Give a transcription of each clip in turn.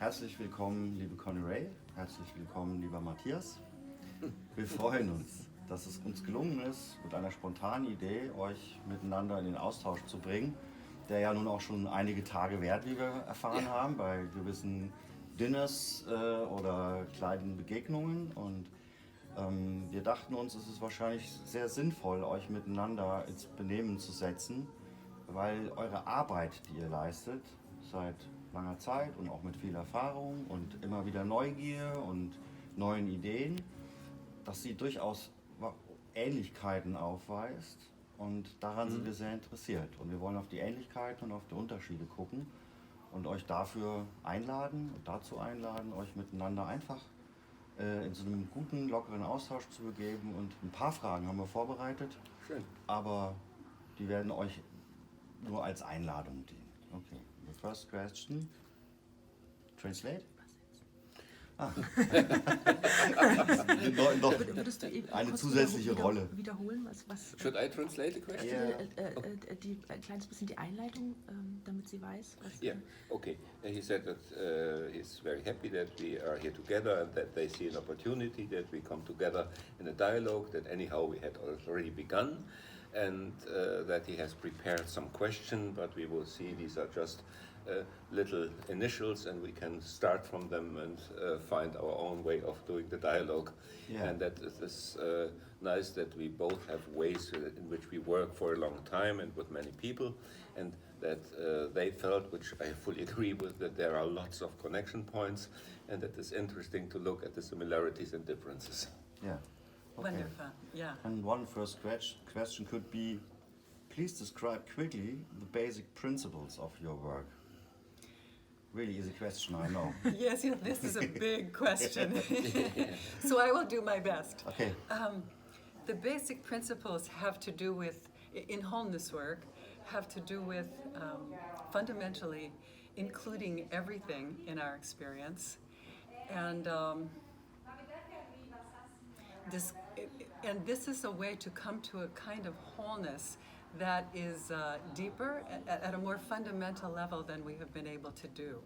Herzlich willkommen, liebe Connirae. Herzlich willkommen, lieber Matthias. Wir freuen uns, dass es uns gelungen ist, mit einer spontanen Idee euch miteinander in den Austausch zu bringen, der ja nun auch schon einige Tage währt, wie wir erfahren haben, bei gewissen Dinners oder kleinen Begegnungen. Und wir dachten uns, es ist wahrscheinlich sehr sinnvoll, euch miteinander ins Benehmen zu setzen, weil eure Arbeit, die ihr leistet, seit langer Zeit und auch mit viel Erfahrung und immer wieder Neugier und neuen Ideen, dass sie durchaus Ähnlichkeiten aufweist, und daran sind wir sehr interessiert. Und wir wollen auf die Ähnlichkeiten und auf die Unterschiede gucken und euch dafür dazu einladen, euch miteinander einfach in so einem guten, lockeren Austausch zu begeben. Und ein paar Fragen haben wir vorbereitet. Schön. Aber die werden euch nur als Einladung dienen. Okay, the first question. Translate? Würdest du eben eine zusätzliche Rolle. Wiederholen, was Should I translate the question? Ein kleines bisschen die Einleitung, damit sie weiß. Was Yeah, okay. He said that he's very happy that we are here together and that they see an opportunity that we come together in a dialogue that anyhow we had already begun, and that he has prepared some questions, but we will see these are just little initials and we can start from them and find our own way of doing the dialogue. Yeah. And that it is nice that we both have ways in which we work for a long time and with many people, and that they felt, which I fully agree with, that there are lots of connection points and that it's interesting to look at the similarities and differences. Yeah. Okay. Wonderful, yeah. And one first question could be, please describe quickly the basic principles of your work. Really easy question, I know. Yes, this is a big question. So I will do my best. Okay. The basic principles have to do with, in wholeness work, have to do with fundamentally including everything in our experience. And this is a way to come to a kind of wholeness that is deeper at a more fundamental level than we have been able to do.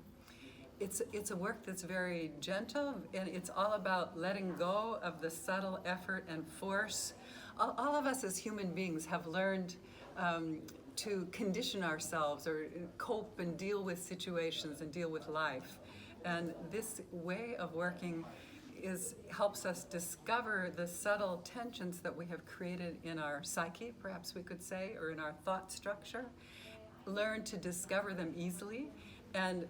It's a work that's very gentle, and it's all about letting go of the subtle effort and force. All of us as human beings have learned to condition ourselves or cope and deal with situations and deal with life. And this way of working helps us discover the subtle tensions that we have created in our psyche, perhaps we could say, or in our thought structure, learn to discover them easily, and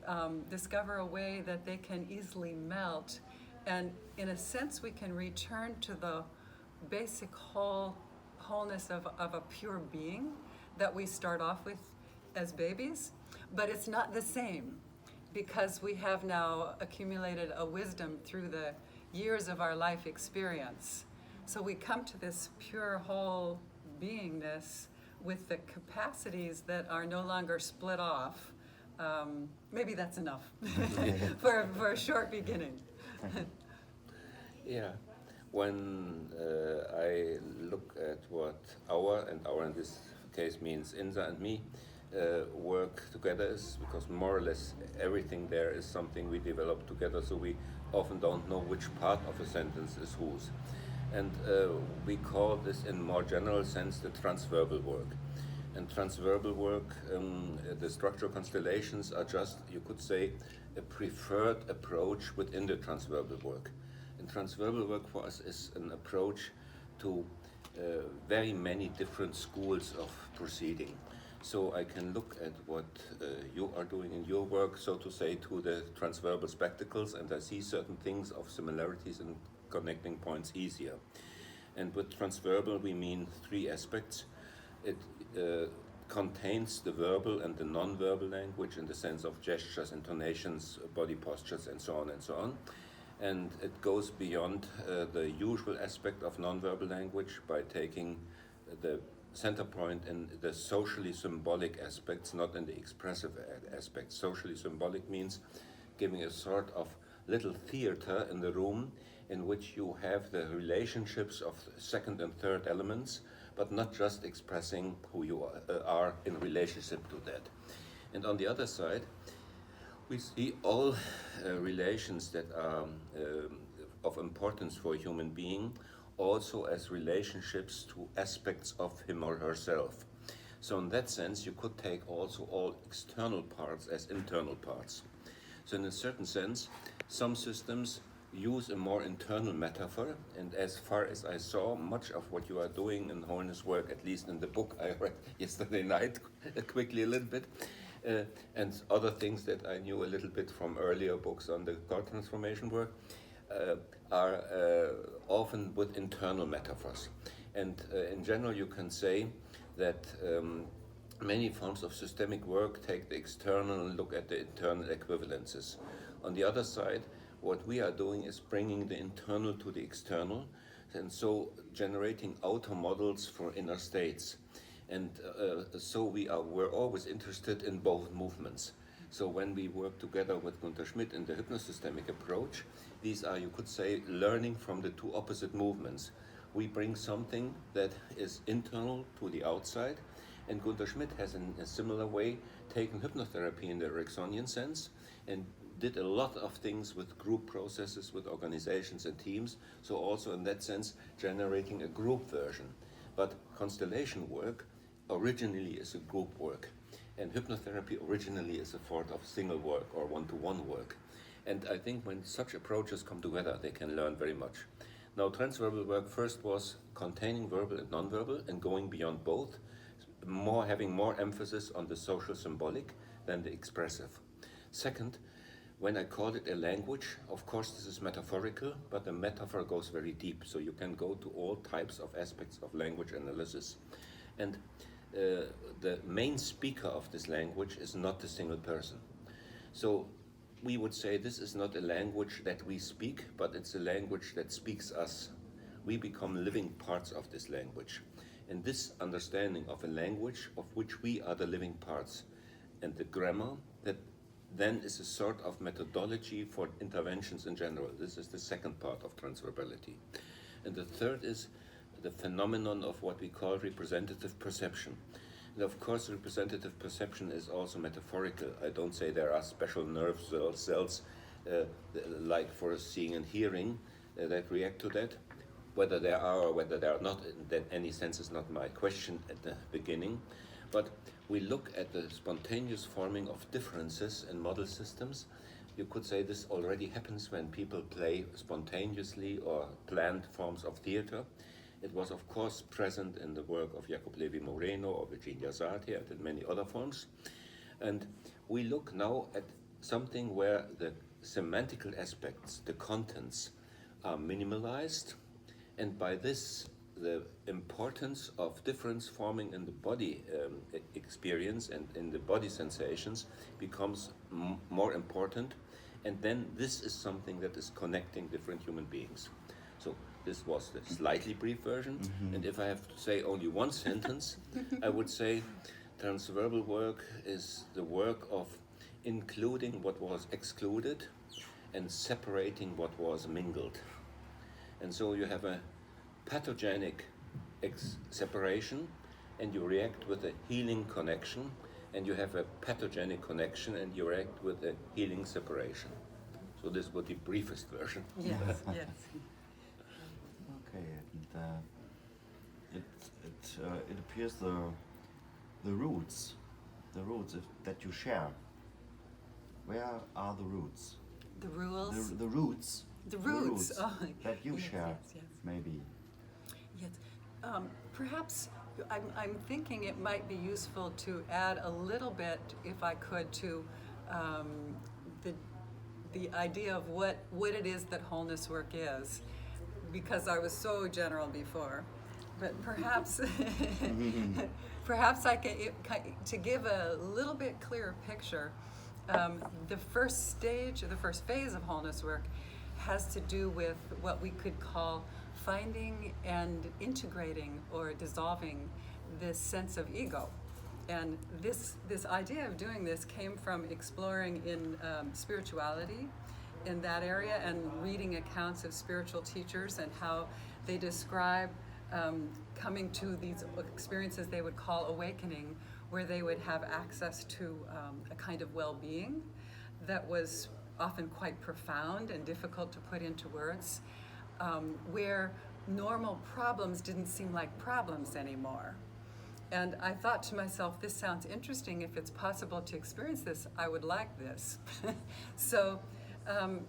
discover a way that they can easily melt. And in a sense, we can return to the basic wholeness of a pure being that we start off with as babies, but it's not the same, because we have now accumulated a wisdom through the years of our life experience. So we come to this pure whole beingness with the capacities that are no longer split off. Maybe that's enough for a short beginning. Yeah, when I look at what our in this case means Inza and me, work together is, because more or less everything there is something we develop together, so we often don't know which part of a sentence is whose. And we call this, in more general sense, the transverbal work. And transverbal work, the structural constellations are just, you could say, a preferred approach within the transverbal work. And transverbal work for us is an approach to very many different schools of proceeding. So I can look at what you are doing in your work, so to say, to the transverbal spectacles, and I see certain things of similarities and connecting points easier. And with transverbal we mean three aspects. It contains the verbal and the non-verbal language in the sense of gestures, intonations, body postures, and so on and so on. And it goes beyond the usual aspect of non-verbal language by taking the center point in the socially symbolic aspects, not in the expressive aspects. Socially symbolic means giving a sort of little theater in the room in which you have the relationships of second and third elements, but not just expressing who you are in relationship to that. And on the other side, We see all relations that are of importance for a human being also as relationships to aspects of him or herself. So in that sense, you could take also all external parts as internal parts. So in a certain sense, some systems use a more internal metaphor, and as far as I saw, much of what you are doing in Wholeness work, at least in the book I read yesterday night, quickly a little bit, and other things that I knew a little bit from earlier books on the God transformation work, are often with internal metaphors. And in general, you can say that many forms of systemic work take the external and look at the internal equivalences. On the other side, what we are doing is bringing the internal to the external, and so generating outer models for inner states. And so we're always interested in both movements. So when we work together with Gunther Schmidt in the hypnosystemic approach, these are, you could say, learning from the two opposite movements. We bring something that is internal to the outside, and Gunther Schmidt has in a similar way taken hypnotherapy in the Ericksonian sense and did a lot of things with group processes, with organizations and teams, so also in that sense generating a group version. But constellation work originally is a group work, and hypnotherapy originally is a sort of single work or one-to-one work. And I think when such approaches come together, they can learn very much. Now, transverbal work first was containing verbal and nonverbal and going beyond both, having more emphasis on the social symbolic than the expressive. Second, when I call it a language, of course this is metaphorical, but the metaphor goes very deep, so you can go to all types of aspects of language analysis. And the main speaker of this language is not a single person. So we would say this is not a language that we speak, but it's a language that speaks us. We become living parts of this language. And this understanding of a language of which we are the living parts, and the grammar that then is a sort of methodology for interventions in general. This is the second part of transverbality. And the third is the phenomenon of what we call representative perception. And of course, representative perception is also metaphorical. I don't say there are special nerve cells like for seeing and hearing that react to that. Whether there are or whether there are not, in that any sense is not my question at the beginning. But we look at the spontaneous forming of differences in model systems. You could say this already happens when people play spontaneously or planned forms of theater. It was, of course, present in the work of Jacob Levi-Moreno or Virginia Satir and in many other forms. And we look now at something where the semantical aspects, the contents, are minimalized, and by this, the importance of difference forming in the body experience and in the body sensations becomes more important, and then this is something that is connecting different human beings. So this was the slightly brief version, and if I have to say only one sentence, I would say transverbal work is the work of including what was excluded and separating what was mingled. And so you have a pathogenic separation, and you react with a healing connection, and you have a pathogenic connection, and you react with a healing separation. So this was the briefest version. Yes, yes. Okay, and it appears the roots that you share. Where are the roots? The rules. The roots. The roots. Oh, that you yes, share, yes. maybe. Yes. Perhaps I'm thinking it might be useful to add a little bit, if I could, to the idea of what it is that wholeness work is, because I was so general before. But perhaps perhaps I can, to give a little bit clearer picture. The first stage, or the first phase of wholeness work, has to do with what we could call finding and integrating or dissolving this sense of ego. And this idea of doing this came from exploring in spirituality in that area and reading accounts of spiritual teachers and how they describe coming to these experiences they would call awakening, where they would have access to a kind of well-being that was often quite profound and difficult to put into words, where normal problems didn't seem like problems anymore. And I thought to myself, this sounds interesting. If it's possible to experience this, I would like this. And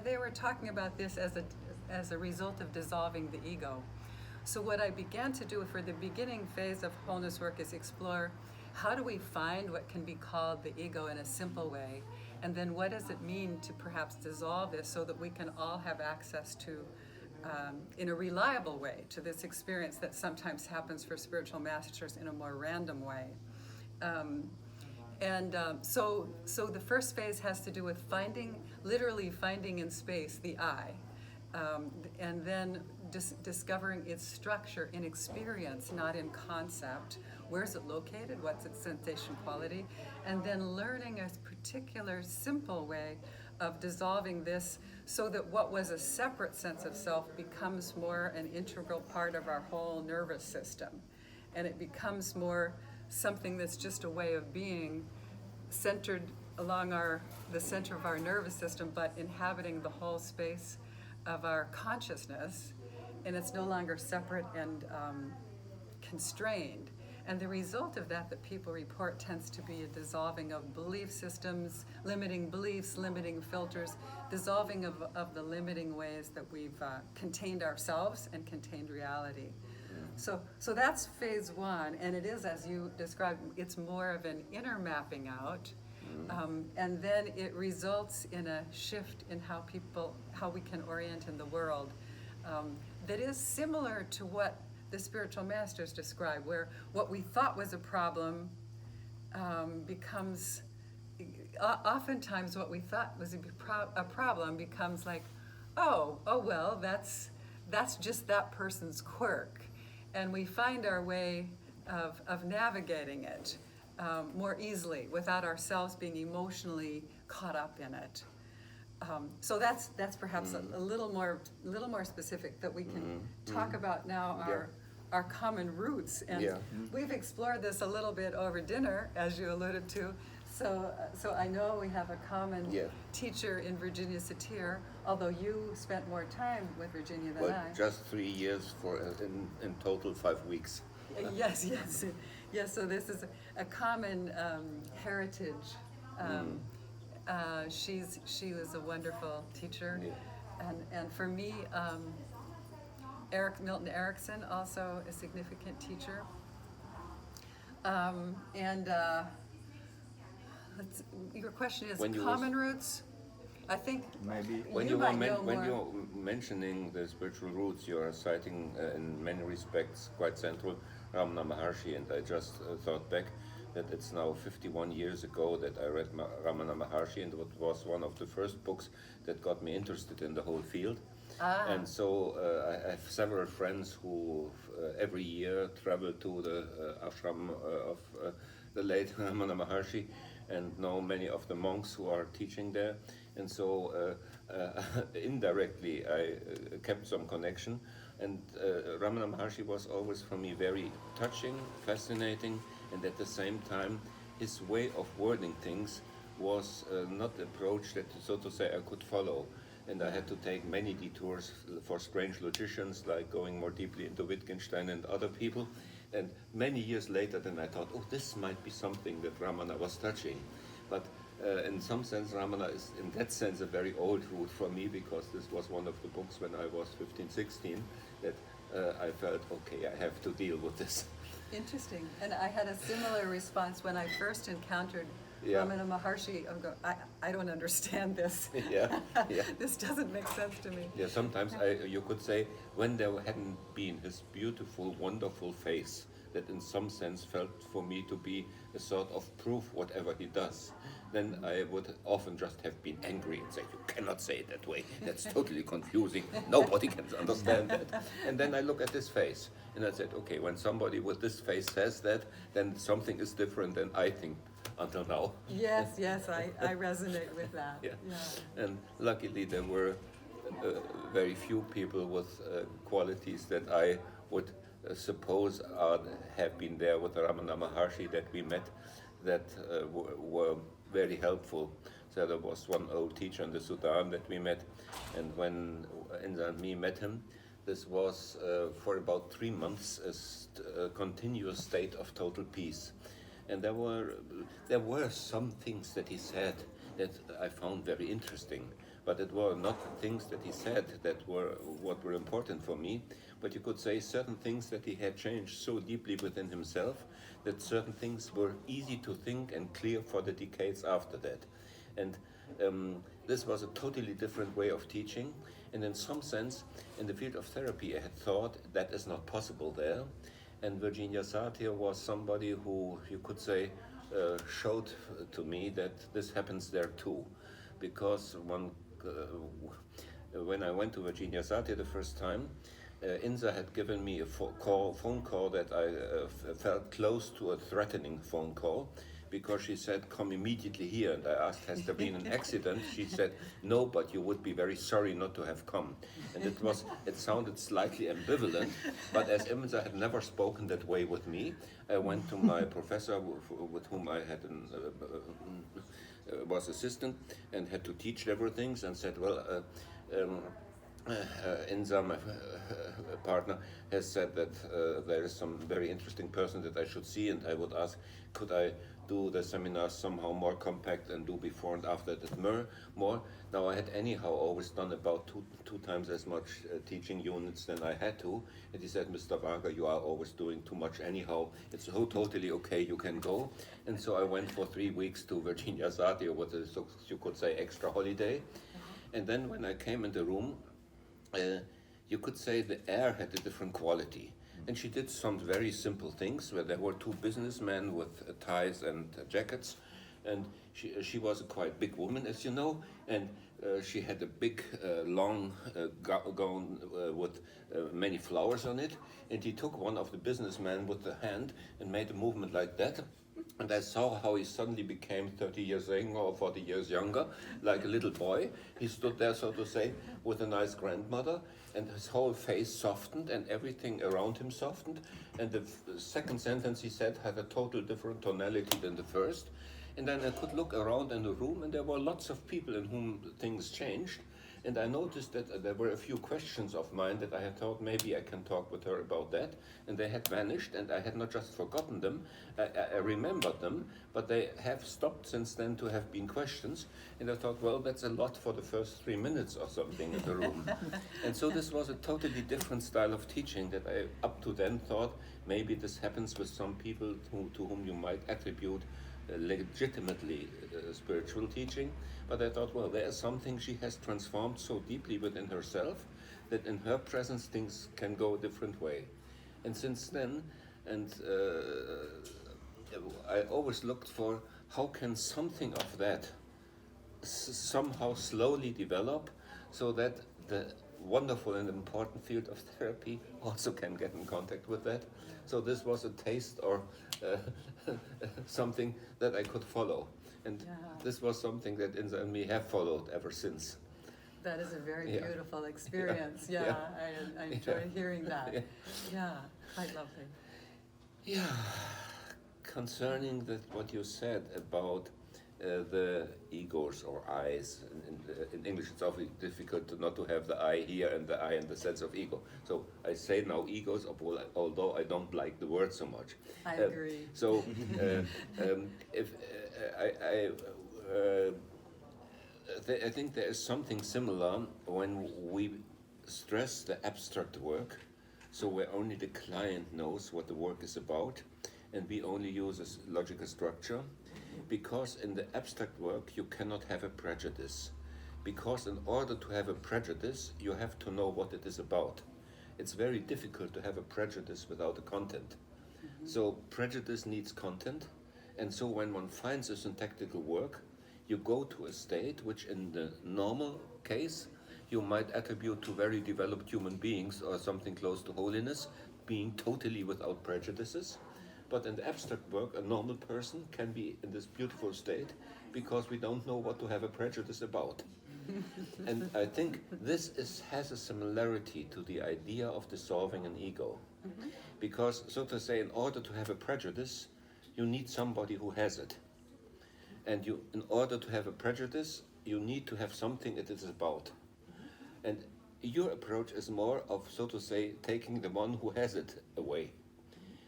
they were talking about this as a result of dissolving the ego. So what I began to do for the beginning phase of wholeness work is explore how do we find what can be called the ego in a simple way, and then what does it mean to perhaps dissolve this so that we can all have access to, in a reliable way, to this experience that sometimes happens for spiritual masters in a more random way. So the first phase has to do with literally finding in space the I, and then discovering its structure in experience, not in concept. Where's it located? What's its sensation quality? And then learning a particular simple way of dissolving this so that what was a separate sense of self becomes more an integral part of our whole nervous system. And it becomes more something that's just a way of being centered along the center of our nervous system, but inhabiting the whole space of our consciousness, and it's no longer separate and constrained. And the result of that people report tends to be a dissolving of belief systems, limiting beliefs, limiting filters, dissolving of the limiting ways that we've contained ourselves and contained reality. So that's phase one, and it is, as you described, it's more of an inner mapping out, and then it results in a shift in how we can orient in the world, that is similar to what the spiritual masters describe, where what we thought was a problem becomes, oftentimes what we thought was a problem becomes like, oh well, that's just that person's quirk. And we find our way of navigating it more easily without ourselves being emotionally caught up in it. So that's perhaps a little more specific that we can talk about now. Our common roots, and we've explored this a little bit over dinner, as you alluded to. So I know we have a common teacher in Virginia Satir, although you spent more time with Virginia than I. Just 3 years in total 5 weeks. Yes. So this is a common heritage. She was a wonderful teacher, and for me, Milton Erickson, also a significant teacher. Your question is common roots. I think maybe when you're mentioning the spiritual roots, you are citing in many respects quite central Ramana Maharshi, and I just thought back that it's now 51 years ago that I read Ramana Maharshi, and it was one of the first books that got me interested in the whole field. And so I have several friends who every year travel to the ashram of the late Ramana Maharshi, and know many of the monks who are teaching there. And so indirectly I kept some connection. And Ramana Maharshi was always for me very touching, fascinating, and at the same time his way of wording things was not an approach that, so to say, I could follow. And I had to take many detours for strange logicians, like going more deeply into Wittgenstein and other people. And many years later, then I thought, this might be something that Ramana was touching. But in some sense, Ramana is, in that sense, a very old root for me, because this was one of the books when I was 15, 16, that I felt, okay, I have to deal with this. Interesting. And I had a similar response when I first encountered Ramana Maharshi. I don't understand this. This doesn't make sense to me. Yeah, sometimes you could say, when there hadn't been his beautiful, wonderful face, that in some sense felt for me to be a sort of proof whatever he does, then I would often just have been angry and say, you cannot say it that way. That's totally confusing. Nobody can understand that. And then I look at his face and I said, okay, when somebody with this face says that, then something is different than I think until now. Yes, I resonate with that. And luckily there were very few people with qualities that I would suppose have been there with Ramana Maharshi that we met. that were very helpful. So there was one old teacher in the Sudan that we met, and when Inza and me met him, this was for about 3 months a continuous state of total peace. And there were some things that he said that I found very interesting, but it were not things that he said that were what were important for me, but you could say certain things that he had changed so deeply within himself that certain things were easy to think and clear for the decades after that. And this was a totally different way of teaching, and in some sense, in the field of therapy, I had thought that is not possible there. And Virginia Satir was somebody who, you could say, showed to me that this happens there too. Because when I went to Virginia Satir the first time, Inza had given me a phone call that I felt close to a threatening phone call, because she said, come immediately here. And I asked, has there been an accident? She said, no, but you would be very sorry not to have come. And it sounded slightly ambivalent, but as Inza had never spoken that way with me, I went to my professor with whom I had was assistant and had to teach everything, and said, well, Inza, my partner, has said that there is some very interesting person that I should see, and I would ask, could I do the seminars somehow more compact and do before and after that more. Now I had anyhow always done about two times as much teaching units than I had to, and he said, Mr. Varga, you are always doing too much anyhow. It's so totally okay, you can go. And so I went for 3 weeks to Virginia Satir with a, so you could say, extra holiday. And then when I came in the room, you could say the air had a different quality. And she did some very simple things where there were two businessmen with ties and jackets. And she was a quite big woman, as you know, and she had a big, long gown with many flowers on it. And he took one of the businessmen with the hand and made a movement like that. And I saw how he suddenly became 30 years younger or 40 years younger, like a little boy. He stood there, so to say, with a nice grandmother, and his whole face softened and everything around him softened. And the second sentence he said had a total different tonality than the first. And then I could look around in the room, and there were lots of people in whom things changed. And I noticed that there were a few questions of mine that I had thought maybe I can talk with her about that. And they had vanished, and I had not just forgotten them, I remembered them, but they have stopped since then to have been questions. And I thought, well, that's a lot for the first 3 minutes or something in the room. And so this was a totally different style of teaching that I up to then thought maybe this happens with some people to whom you might attribute legitimately spiritual teaching. But I thought, well, there is something she has transformed so deeply within herself that in her presence things can go a different way. And since then, and I always looked for how can something of that somehow slowly develop so that the wonderful and important field of therapy also can get in contact with that. So this was a taste or something that I could follow. And this was something that Inza and me have followed ever since. That is a very beautiful experience. I enjoy hearing that. Quite lovely. Yeah, concerning what you said about the egos or I's. In English it's often difficult not to have the I here and the I in the sense of ego. So I say now egos, although I don't like the word so much. I agree. So I think there is something similar when we stress the abstract work, so where only the client knows what the work is about, and we only use a logical structure. Because in the abstract work you cannot have a prejudice. Because in order to have a prejudice, you have to know what it is about. It's very difficult to have a prejudice without a content. So prejudice needs content, and so when one finds a syntactical work, you go to a state which in the normal case you might attribute to very developed human beings or something close to holiness, being totally without prejudices. But in the abstract work, a normal person can be in this beautiful state because we don't know what to have a prejudice about. And I think this has a similarity to the idea of dissolving an ego. Because, so to say, in order to have a prejudice, you need somebody who has it. And you, in order to have a prejudice, you need to have something it is about. And your approach is more of, so to say, taking the one who has it away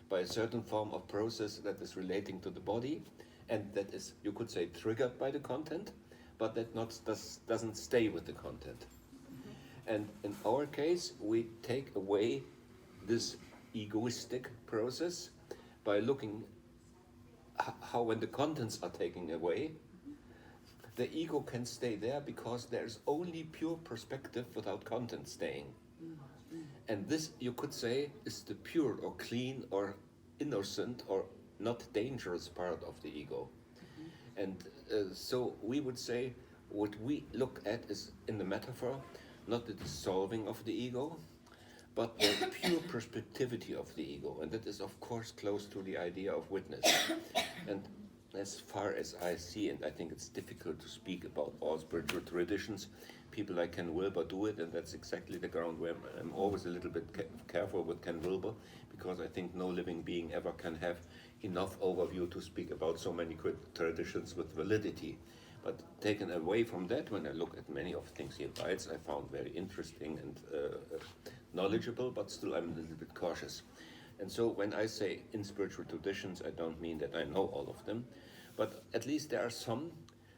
by a certain form of process that is relating to the body, and that is, you could say, triggered by the content, but that doesn't stay with the content. And in our case, we take away this egoistic process by looking how when the contents are taken away, the ego can stay there because there's only pure perspective without content staying. And this, you could say, is the pure or clean or innocent or not dangerous part of the ego. And so we would say what we look at is, in the metaphor, not the dissolving of the ego, but the pure perspectivity of the ego. And that is, of course, close to the idea of witness. And as far as I see, and I think it's difficult to speak about all spiritual traditions, people like Ken Wilber do it, and that's exactly the ground where I'm always a little bit careful with Ken Wilber, because I think no living being ever can have enough overview to speak about so many traditions with validity. But taken away from that, when I look at many of the things he writes, I found very interesting and knowledgeable, but still I'm a little bit cautious. And so when I say in spiritual traditions, I don't mean that I know all of them, but at least there are some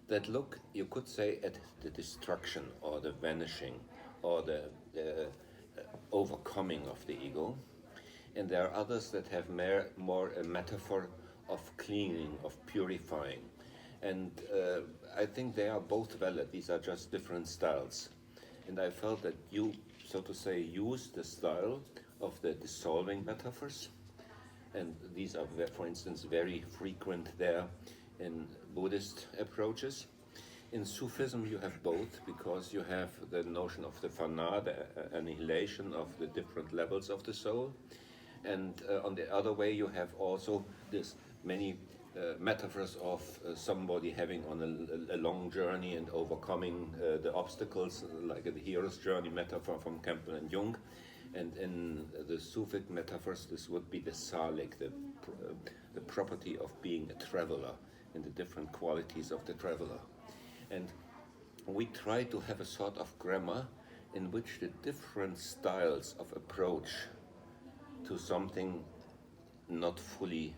that look, you could say, at the destruction or the vanishing or the overcoming of the ego. And there are others that have more a metaphor of cleaning, of purifying. And I think they are both valid. These are just different styles. And I felt that you, so to say, used the style of the dissolving metaphors. And these are, for instance, very frequent there in Buddhist approaches. In Sufism, you have both, because you have the notion of the fana, the annihilation of the different levels of the soul. And on the other way, you have also this many metaphors of somebody having on a long journey and overcoming the obstacles, like the hero's journey metaphor from Campbell and Jung. And in the Sufic metaphors, this would be the salik, the property of being a traveler, and the different qualities of the traveler. And we try to have a sort of grammar in which the different styles of approach to something not fully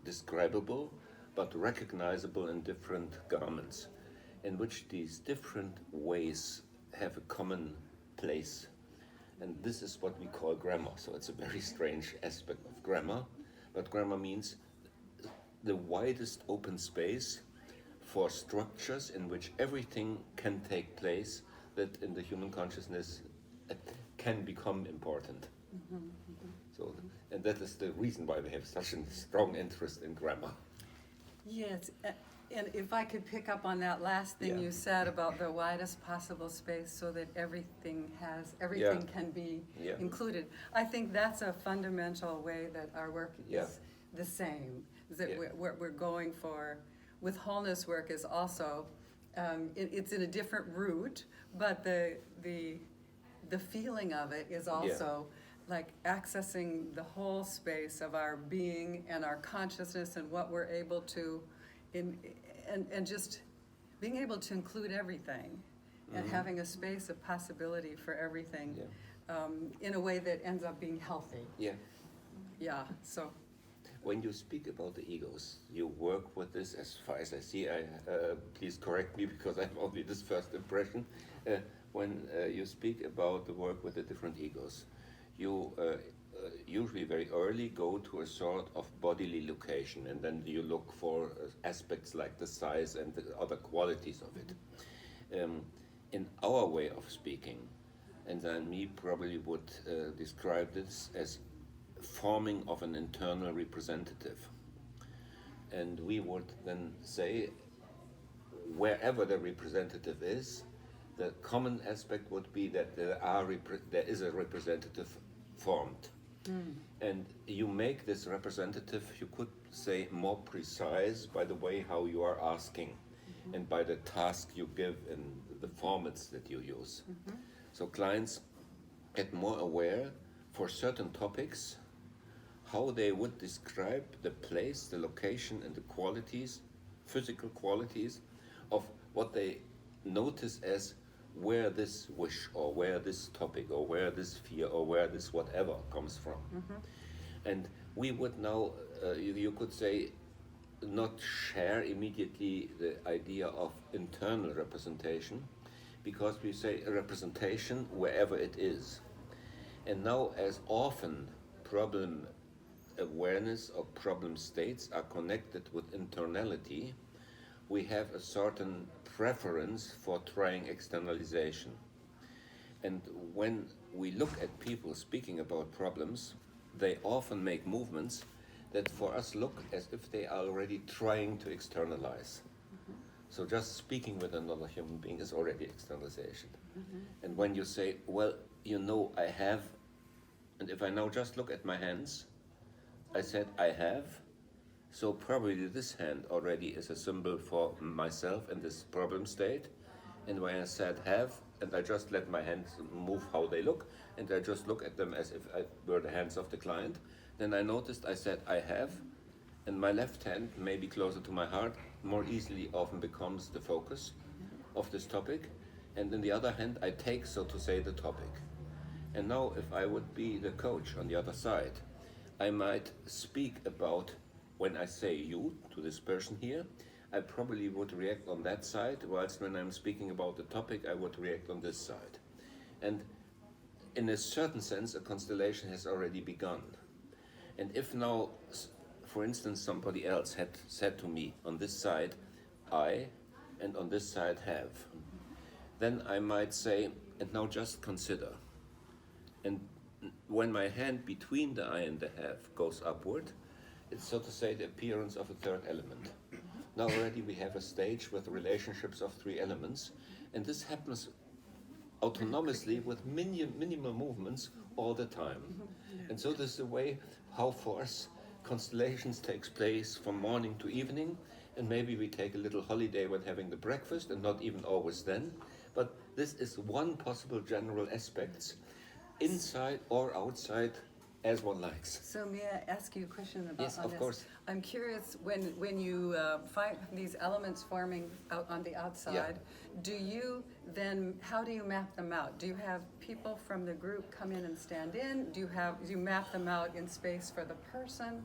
describable, but recognizable in different garments, in which these different ways have a common place. And this is what we call grammar. So it's a very strange aspect of grammar, but grammar means the widest open space for structures in which everything can take place that in the human consciousness can become important. So, and that is the reason why we have such a strong interest in grammar. Yes, and if I could pick up on that last thing you said about the widest possible space so that everything can be included. I think that's a fundamental way that our work is the same. Is that what we're going for with wholeness work is also, it's in a different route, but the feeling of it is also like accessing the whole space of our being and our consciousness and what we're able to, and just being able to include everything and having a space of possibility for everything in a way that ends up being healthy. So. When you speak about the egos, you work with this, as far as I see, please correct me because I have only this first impression. When you speak about the work with the different egos, you usually very early go to a sort of bodily location, and then you look for aspects like the size and the other qualities of it. In our way of speaking, and then me probably would describe this as forming of an internal representative. And we would then say, wherever the representative is, the common aspect would be that there is a representative formed. And you make this representative, you could say, more precise by the way how you are asking and by the task you give and the formats that you use. So clients get more aware for certain topics how they would describe the place, the location, and the qualities, physical qualities of what they notice as where this wish or where this topic or where this fear or where this whatever comes from. And we would now, you could say, not share immediately the idea of internal representation, because we say a representation wherever it is. And now, as often problem awareness or problem states are connected with internality, we have a certain preference for trying externalization. And when we look at people speaking about problems, they often make movements that for us look as if they are already trying to externalize. So just speaking with another human being is already externalization. And when you say, well, you know, I have, and if I now just look at my hands, I said I have, so probably this hand already is a symbol for myself in this problem state. And when I said have, and I just let my hands move how they look, and I just look at them as if I were the hands of the client, then I noticed I said I have, and my left hand, maybe closer to my heart, more easily often becomes the focus of this topic. And in the other hand, I take, so to say, the topic. And now if I would be the coach on the other side, I might speak about, when I say you to this person here, I probably would react on that side, whilst when I'm speaking about the topic, I would react on this side. And in a certain sense, a constellation has already begun. And if now, for instance, somebody else had said to me, on this side, I, and on this side, have, then I might say, and now just consider. And when my hand between the I and the have goes upward, it's so to say the appearance of a third element. Now already we have a stage with relationships of three elements, and this happens autonomously with minimal movements all the time. And so this is the way how for us constellations takes place from morning to evening, and maybe we take a little holiday when having the breakfast, and not even always then. But this is one possible general aspects, inside or outside, as one likes. So may I ask you a question about Yes, on of this? course. I'm curious, when you find these elements forming out on the outside, do you then, how do you map them out? Do you have people from the group come in and stand in? Do you map them out in space for the person?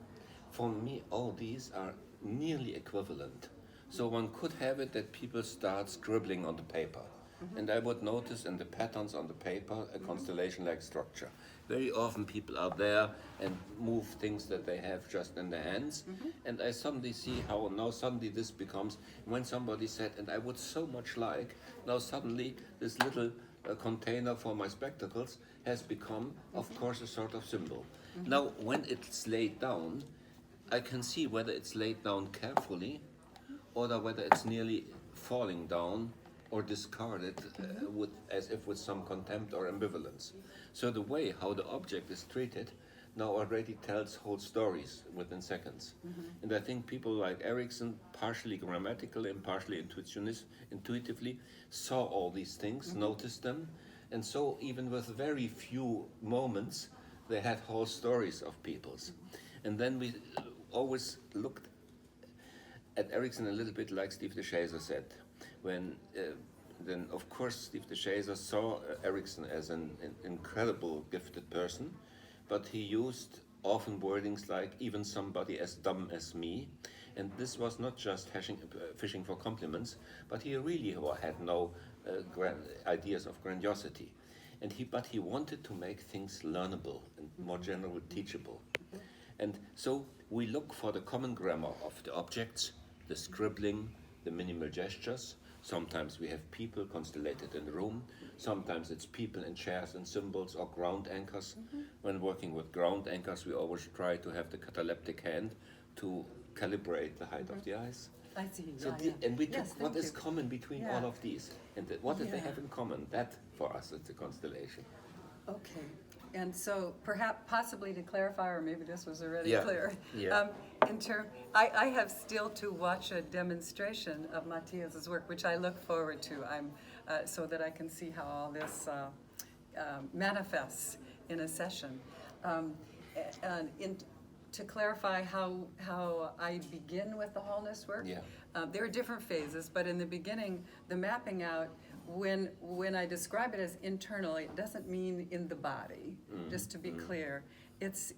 For me, all these are nearly equivalent. So one could have it that people start scribbling on the paper. And I would notice in the patterns on the paper a constellation-like structure. Very often people are there and move things that they have just in their hands. And I suddenly see how now suddenly this becomes, when somebody said, and I would so much like, now suddenly this little container for my spectacles has become, of course, a sort of symbol. Now, when it's laid down, I can see whether it's laid down carefully or whether it's nearly falling down or discarded as if with some contempt or ambivalence. So the way how the object is treated now already tells whole stories within seconds. And I think people like Erickson, partially grammatically and partially intuitively, saw all these things, noticed them, and so even with very few moments, they had whole stories of peoples. And then we always looked at Erickson a little bit like Steve DeShazer said, when then of course Steve DeShazer saw Erickson as an incredible gifted person, but he used often wordings like even somebody as dumb as me, and this was not just fishing for compliments, but he really had no ideas of grandiosity, but he wanted to make things learnable and more generally teachable. And so we look for the common grammar of the objects, the scribbling, the minimal gestures. Sometimes we have people constellated in the room. Sometimes it's people in chairs and symbols or ground anchors. When working with ground anchors, we always try to have the cataleptic hand to calibrate the height of the eyes. I see. So and we took what is common between all of these, and what do they have in common? That for us is the constellation. Okay. And so perhaps possibly to clarify, or maybe this was already clear. I have still to watch a demonstration of Matthias's work, which I look forward to. So that I can see how all this manifests in a session. And to clarify how I begin with the wholeness work, Yeah. There are different phases, but in the beginning, the mapping out, when I describe it as internal, it doesn't mean in the body, just to be clear. It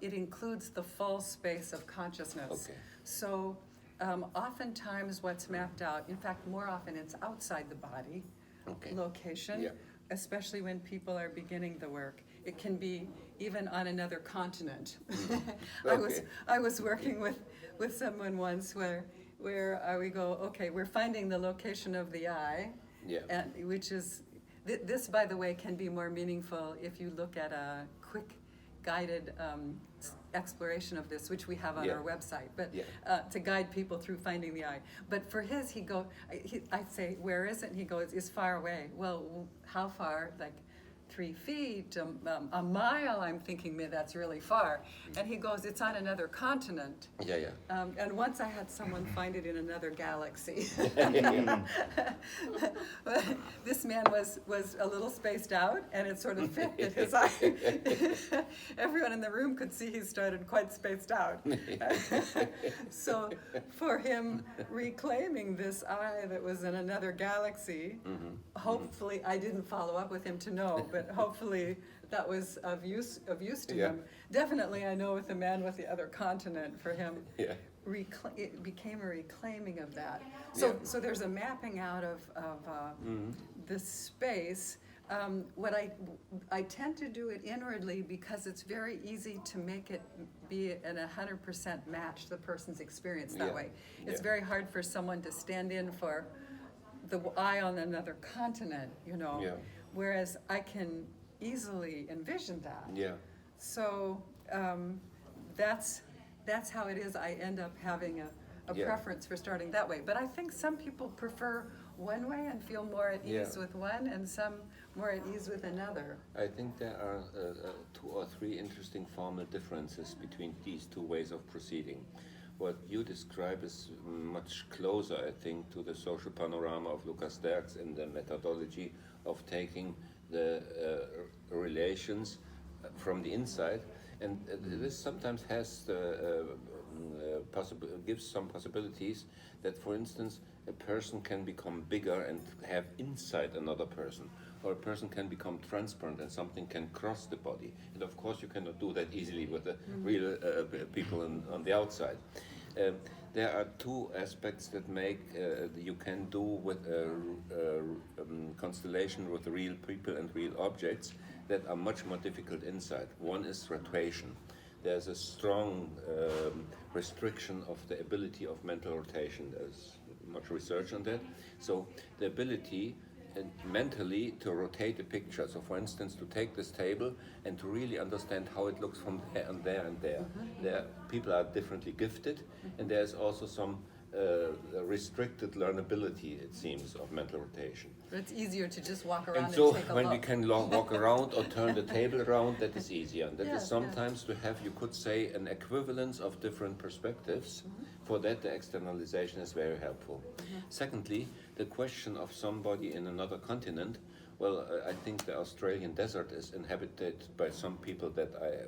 includes the full space of consciousness. Okay. So oftentimes what's mapped out, in fact, more often it's outside the body Okay. location, Yeah. especially when people are beginning the work. It can be even on another continent. Okay. I was working with someone once where we go, okay, we're finding the location of the eye, Yeah. and which is this, by the way, can be more meaningful if you look at a quick guided exploration of this, which we have on Yeah. our website, but Yeah. to guide people through finding the eye. But for his, I'd say, where is it? And he goes, it's far away. Well, how far? Like 3 feet, a mile. I'm thinking, man, that's really far. And he goes, it's on another continent. Yeah, yeah. And once I had someone find it in another galaxy. But this man was a little spaced out, and it sort of fit in his eye. Everyone in the room could see he started quite spaced out. So for him reclaiming this eye that was in another galaxy, hopefully, I didn't follow up with him to know, but hopefully that was of use to Yeah. him. Definitely, I know with the man with the other continent, for him, Yeah. it became a reclaiming of that. So, Yeah. so there's a mapping out of this space. What I tend to do it inwardly because it's very easy to make it be an 100% match the person's experience that Yeah. way. It's Yeah. very hard for someone to stand in for the eye on another continent, you know. Yeah. Whereas I can easily envision that. Yeah. So that's how it is. I end up having a Yeah. preference for starting that way. But I think some people prefer one way and feel more at ease Yeah. with one, and some more at ease with another. I think there are 2 or 3 interesting formal differences between these 2 ways of proceeding. What you describe is much closer, I think, to the social panorama of Lucas Derks in the methodology of taking the relations from the inside, and this sometimes has gives some possibilities that, for instance, a person can become bigger and have inside another person, or a person can become transparent and something can cross the body. And of course, you cannot do that easily with the real people on the outside. There are 2 aspects that make you can do with a constellation with real people and real objects that are much more difficult inside. One is rotation. There's a strong restriction of the ability of mental rotation. There's much research on that. So the ability mentally to rotate a picture. So for instance, to take this table and to really understand how it looks from there and there and there. There people are differently gifted, and there's also some restricted learnability, it seems, of mental rotation. But it's easier to just walk around And and, so take a when look. we can walk around or turn the table around, that is easier. And that Yeah, is sometimes to have, you could say, an equivalence of different perspectives. For that, the externalization is very helpful. Secondly, the question of somebody in another continent. Well, I think the Australian desert is inhabited by some people that I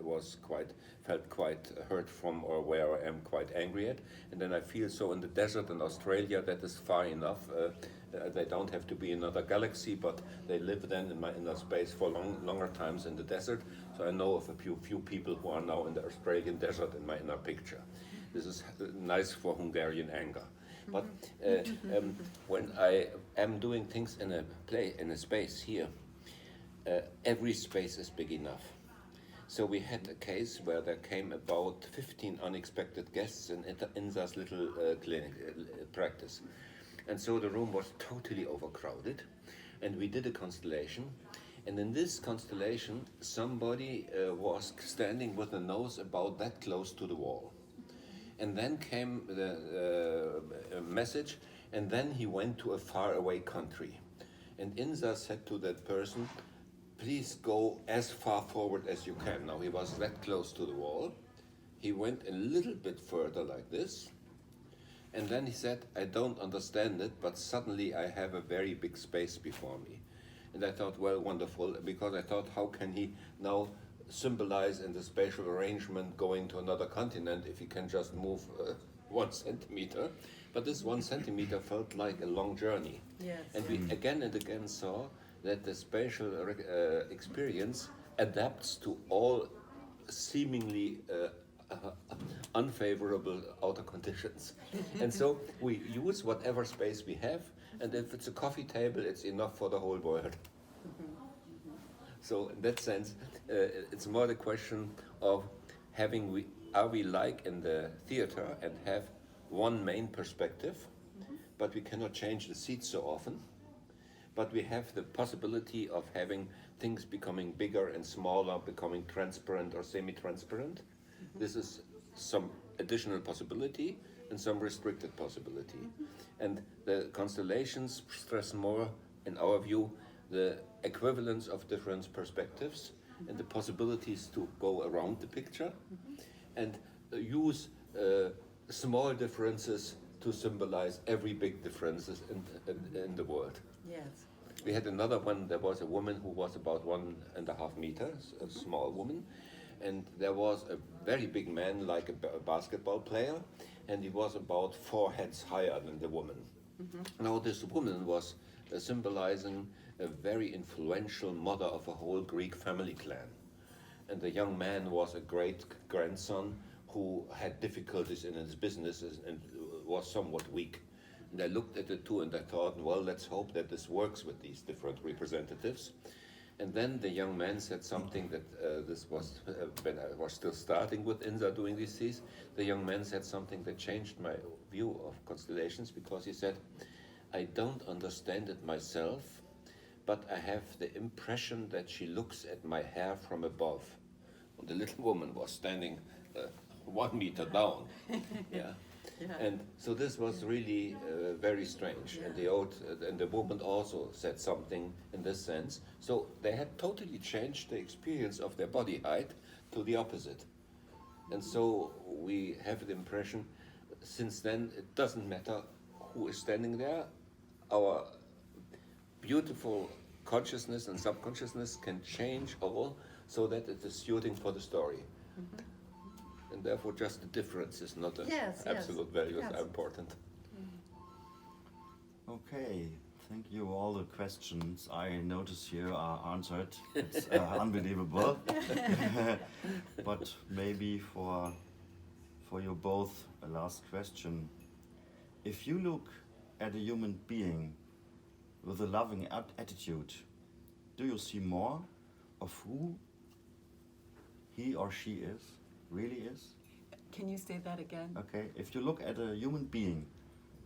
felt quite hurt from, or where I am quite angry at. And then I feel so in the desert in Australia, that is far enough. They don't have to be another galaxy, but they live then in my inner space for longer times in the desert. So I know of a few people who are now in the Australian desert in my inner picture. This is nice for Hungarian anger. But when I am doing things in a space here, every space is big enough. So we had a case where there came about 15 unexpected guests in Inza's little clinic practice. And so the room was totally overcrowded, and we did a constellation. And in this constellation, somebody was standing with the nose about that close to the wall. And then came the message, and then he went to a faraway country. And Inza said to that person, please go as far forward as you can. Now he was that close to the wall. He went a little bit further like this. And then he said, I don't understand it, but suddenly I have a very big space before me. And I thought, well, wonderful, because I thought, how can he now symbolize in the spatial arrangement going to another continent if you can just move 1 centimeter. But this 1 centimeter felt like a long journey. Yes. And we again and again saw that the spatial experience adapts to all seemingly unfavorable outer conditions. And so we use whatever space we have, and if it's a coffee table, it's enough for the whole world. So in that sense, it's more the question of are we like in the theater and have one main perspective, but we cannot change the seats so often, but we have the possibility of having things becoming bigger and smaller, becoming transparent or semi-transparent. This is some additional possibility and some restricted possibility. And the constellations stress more, in our view, the equivalence of different perspectives and the possibilities to go around the picture and use small differences to symbolize every big differences in the world. Yes. We had another one. There was a woman who was about 1.5 meters, a small woman, and there was a very big man, like a basketball player, and he was about 4 heads higher than the woman. Now this woman was symbolizing a very influential mother of a whole Greek family clan, and the young man was a great grandson who had difficulties in his businesses and was somewhat weak. And I looked at the two and I thought, well, let's hope that this works with these different representatives. And then the young man said something that this was when I was still starting with INSA doing these things. The young man said something that changed my view of constellations, because he said, I don't understand it myself, but I have the impression that she looks at my hair from above. And the little woman was standing 1 meter down. Yeah. Yeah. And so this was really very strange. Yeah. And the woman also said something in this sense. So they had totally changed the experience of their body height to the opposite. And so we have the impression, since then, it doesn't matter who is standing there. Our beautiful consciousness and subconsciousness can change all so that it is suiting for the story. And therefore just the difference is not an absolute value are important. Okay, thank you. All the questions I notice here are answered. It's unbelievable. But maybe for you both, a last question. If you look at a human being with a loving attitude, do you see more of who he or she really is? Can you say that again? Okay, if you look at a human being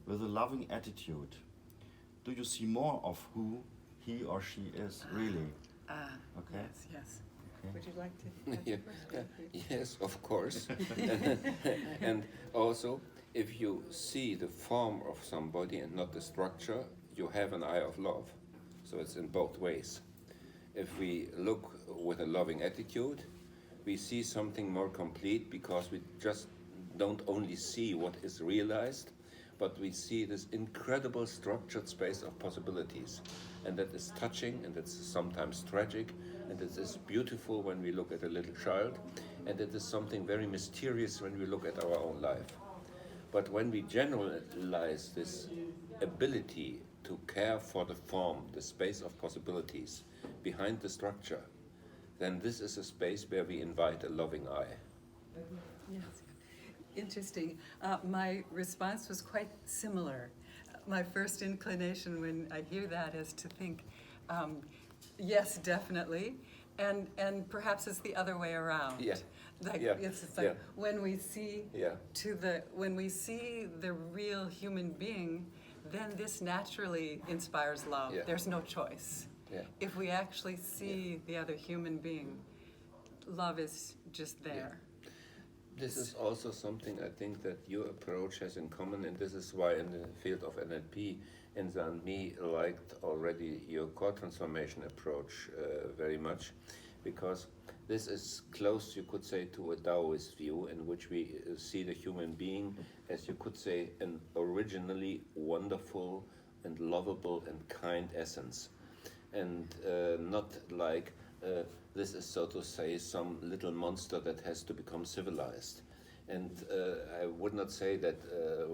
with a loving attitude, do you see more of who he or she is really? Okay. Yes. Okay. Would you like to? Yes, of course. And also, if you see the form of somebody and not the structure, you have an eye of love. So it's in both ways. If we look with a loving attitude, we see something more complete, because we just don't only see what is realized, but we see this incredible structured space of possibilities. And that is touching, and it's sometimes tragic, and it is beautiful when we look at a little child, and it is something very mysterious when we look at our own life. But when we generalize this ability to care for the form, the space of possibilities behind the structure, then this is a space where we invite a loving eye. Yes. Interesting. My response was quite similar. My first inclination when I hear that is to think, yes, definitely, and perhaps it's the other way around. Yeah. Like Yeah. it's like Yeah. when we see Yeah. when we see the real human being, then this naturally inspires love. Yeah. There's no choice. Yeah. If we actually see the other human being, love is just there. This is also something I think that your approach has in common, and this is why in the field of NLP, Inza and me liked already your core transformation approach very much, because this is close, you could say, to a Taoist view in which we see the human being as, you could say, an originally wonderful and lovable and kind essence, and not like this is, so to say, some little monster that has to become civilized. And I would not say that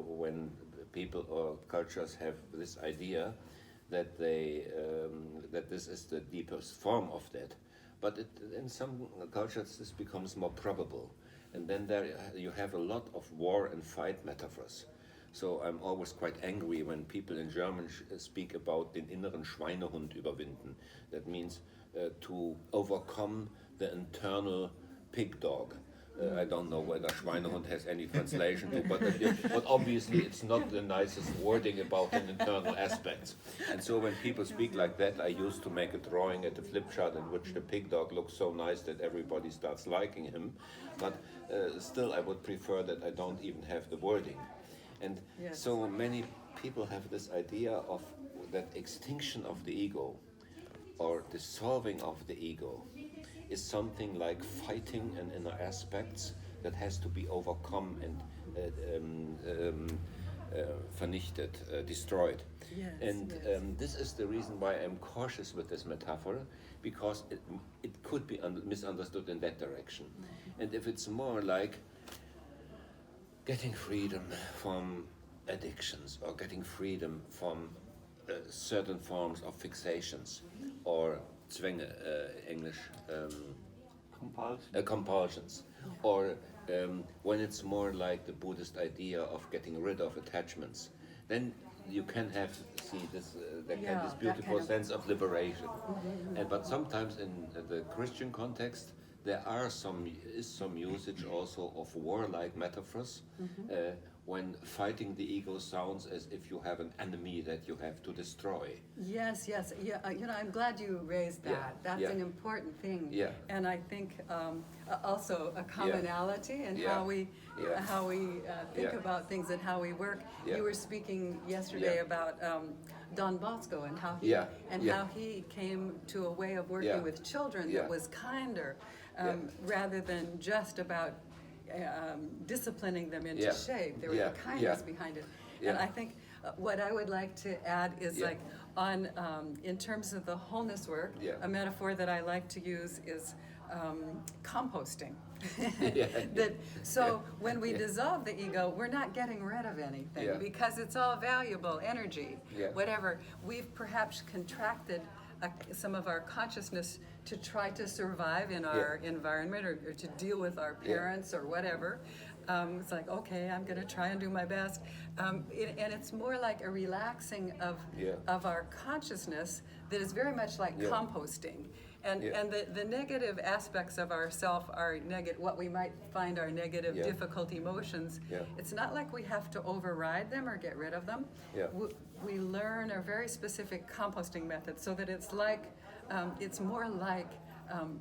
when people or cultures have this idea that they that this is the deepest form of that, but in some cultures this becomes more probable, and then there you have a lot of war and fight metaphors. So I'm always quite angry when people in German speak about den inneren Schweinehund überwinden. That means to overcome the internal pig dog. I don't know whether Schweinehund has any translation to, but obviously it's not the nicest wording about an internal aspects. And so when people speak like that, I used to make a drawing at the flip chart in which the pig dog looks so nice that everybody starts liking him. But still I would prefer that I don't even have the wording. And so many people have this idea of that extinction of the ego or dissolving of the ego is something like fighting an inner aspects that has to be overcome and vernichted, destroyed. This is the reason why I'm cautious with this metaphor, because it could be misunderstood in that direction. And if it's more like getting freedom from addictions or getting freedom from certain forms of fixations or Zwänge, English, compulsions, or when it's more like the Buddhist idea of getting rid of attachments, then you can have this beautiful kind of sense of liberation. But sometimes in the Christian context, there is some usage also of warlike metaphors. When fighting the ego sounds as if you have an enemy that you have to destroy. Yes. I'm glad you raised that. That's an important thing. And I think also a commonality in how we think about things and how we work. You were speaking yesterday about Don Bosco and how he came to a way of working with children that was kinder, rather than just about disciplining them into shape. There was a kindness behind it. And I think what I would like to add is like on in terms of the wholeness work, a metaphor that I like to use is composting. When we dissolve the ego, we're not getting rid of anything because it's all valuable energy. Whatever we've perhaps contracted some of our consciousness to try to survive in our environment or to deal with our parents or whatever. It's like, okay, I'm going to try and do my best. And it's more like a relaxing of our consciousness that is very much like composting. And the negative aspects of ourself are what we might find are negative, difficult emotions. It's not like we have to override them or get rid of them. We learn a very specific composting method so that it's like, it's more like,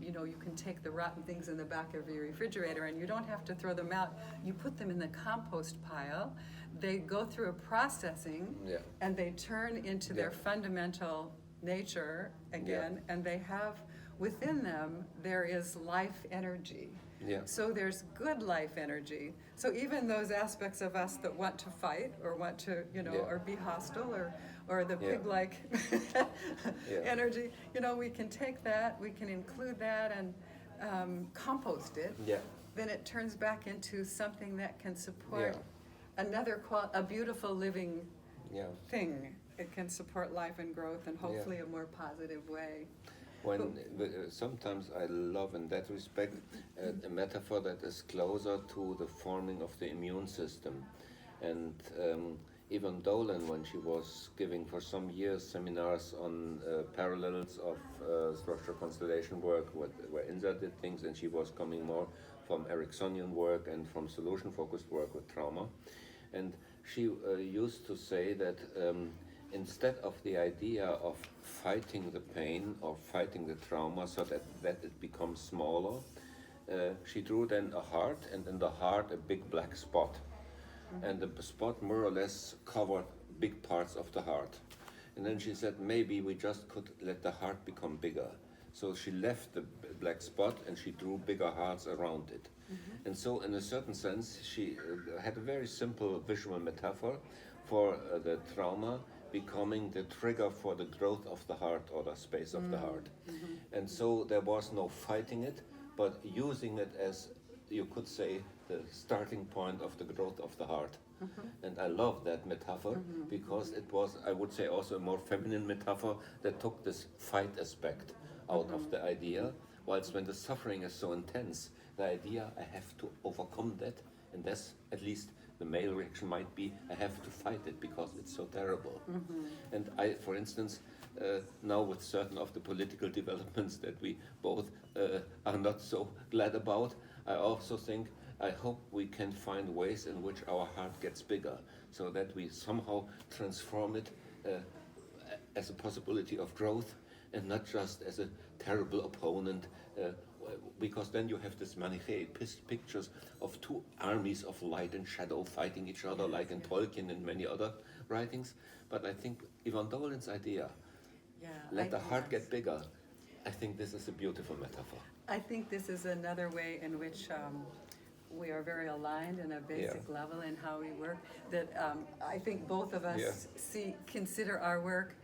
you can take the rotten things in the back of your refrigerator and you don't have to throw them out. You put them in the compost pile. They go through a processing and they turn into their fundamental nature again, and they have within them there is life energy. So there's good life energy. So even those aspects of us that want to fight or want to, or be hostile or the pig-like energy, we can take that, we can include that and compost it. Then it turns back into something that can support a beautiful living thing. It can support life and growth and hopefully a more positive way. Sometimes I love in that respect a metaphor that is closer to the forming of the immune system. And even Dolan, when she was giving for some years seminars on parallels of structural constellation work, where Inza did things, and she was coming more from Ericksonian work and from solution-focused work with trauma. And she used to say that instead of the idea of fighting the pain or fighting the trauma so that it becomes smaller, she drew then a heart, and in the heart a big black spot. And the spot more or less covered big parts of the heart. And then she said, maybe we just could let the heart become bigger. So she left the black spot and she drew bigger hearts around it. And so in a certain sense, she had a very simple visual metaphor for the trauma becoming the trigger for the growth of the heart or the space of the heart. And so there was no fighting it, but using it as, you could say, the starting point of the growth of the heart. And I love that metaphor because it was, I would say, also a more feminine metaphor that took this fight aspect out of the idea, whilst when the suffering is so intense, the idea, I have to overcome that, and that's at least the male reaction might be, I have to fight it because it's so terrible. And I, for instance, now with certain of the political developments that we both are not so glad about, I also think, I hope we can find ways in which our heart gets bigger, so that we somehow transform it as a possibility of growth and not just as a terrible opponent, because then you have this Manichae pictures of two armies of light and shadow fighting each other, like in Tolkien and many other writings. But I think Ivan Dolin's idea, let the heart get bigger, I think this is a beautiful metaphor. I think this is another way in which we are very aligned in a basic level in how we work. That I think both of us consider our work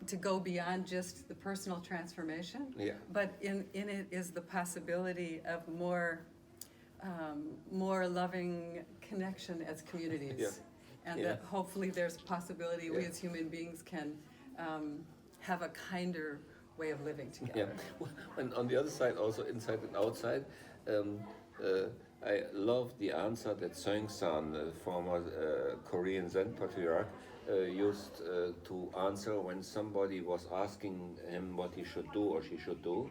to go beyond just the personal transformation, but in it is the possibility of more loving connection as communities, and that hopefully there's possibility we as human beings can have a kinder way of living together. And on the other side, also inside and outside, I love the answer that Seung-san, the former Korean Zen patriarch, used to answer when somebody was asking him what he should do or she should do.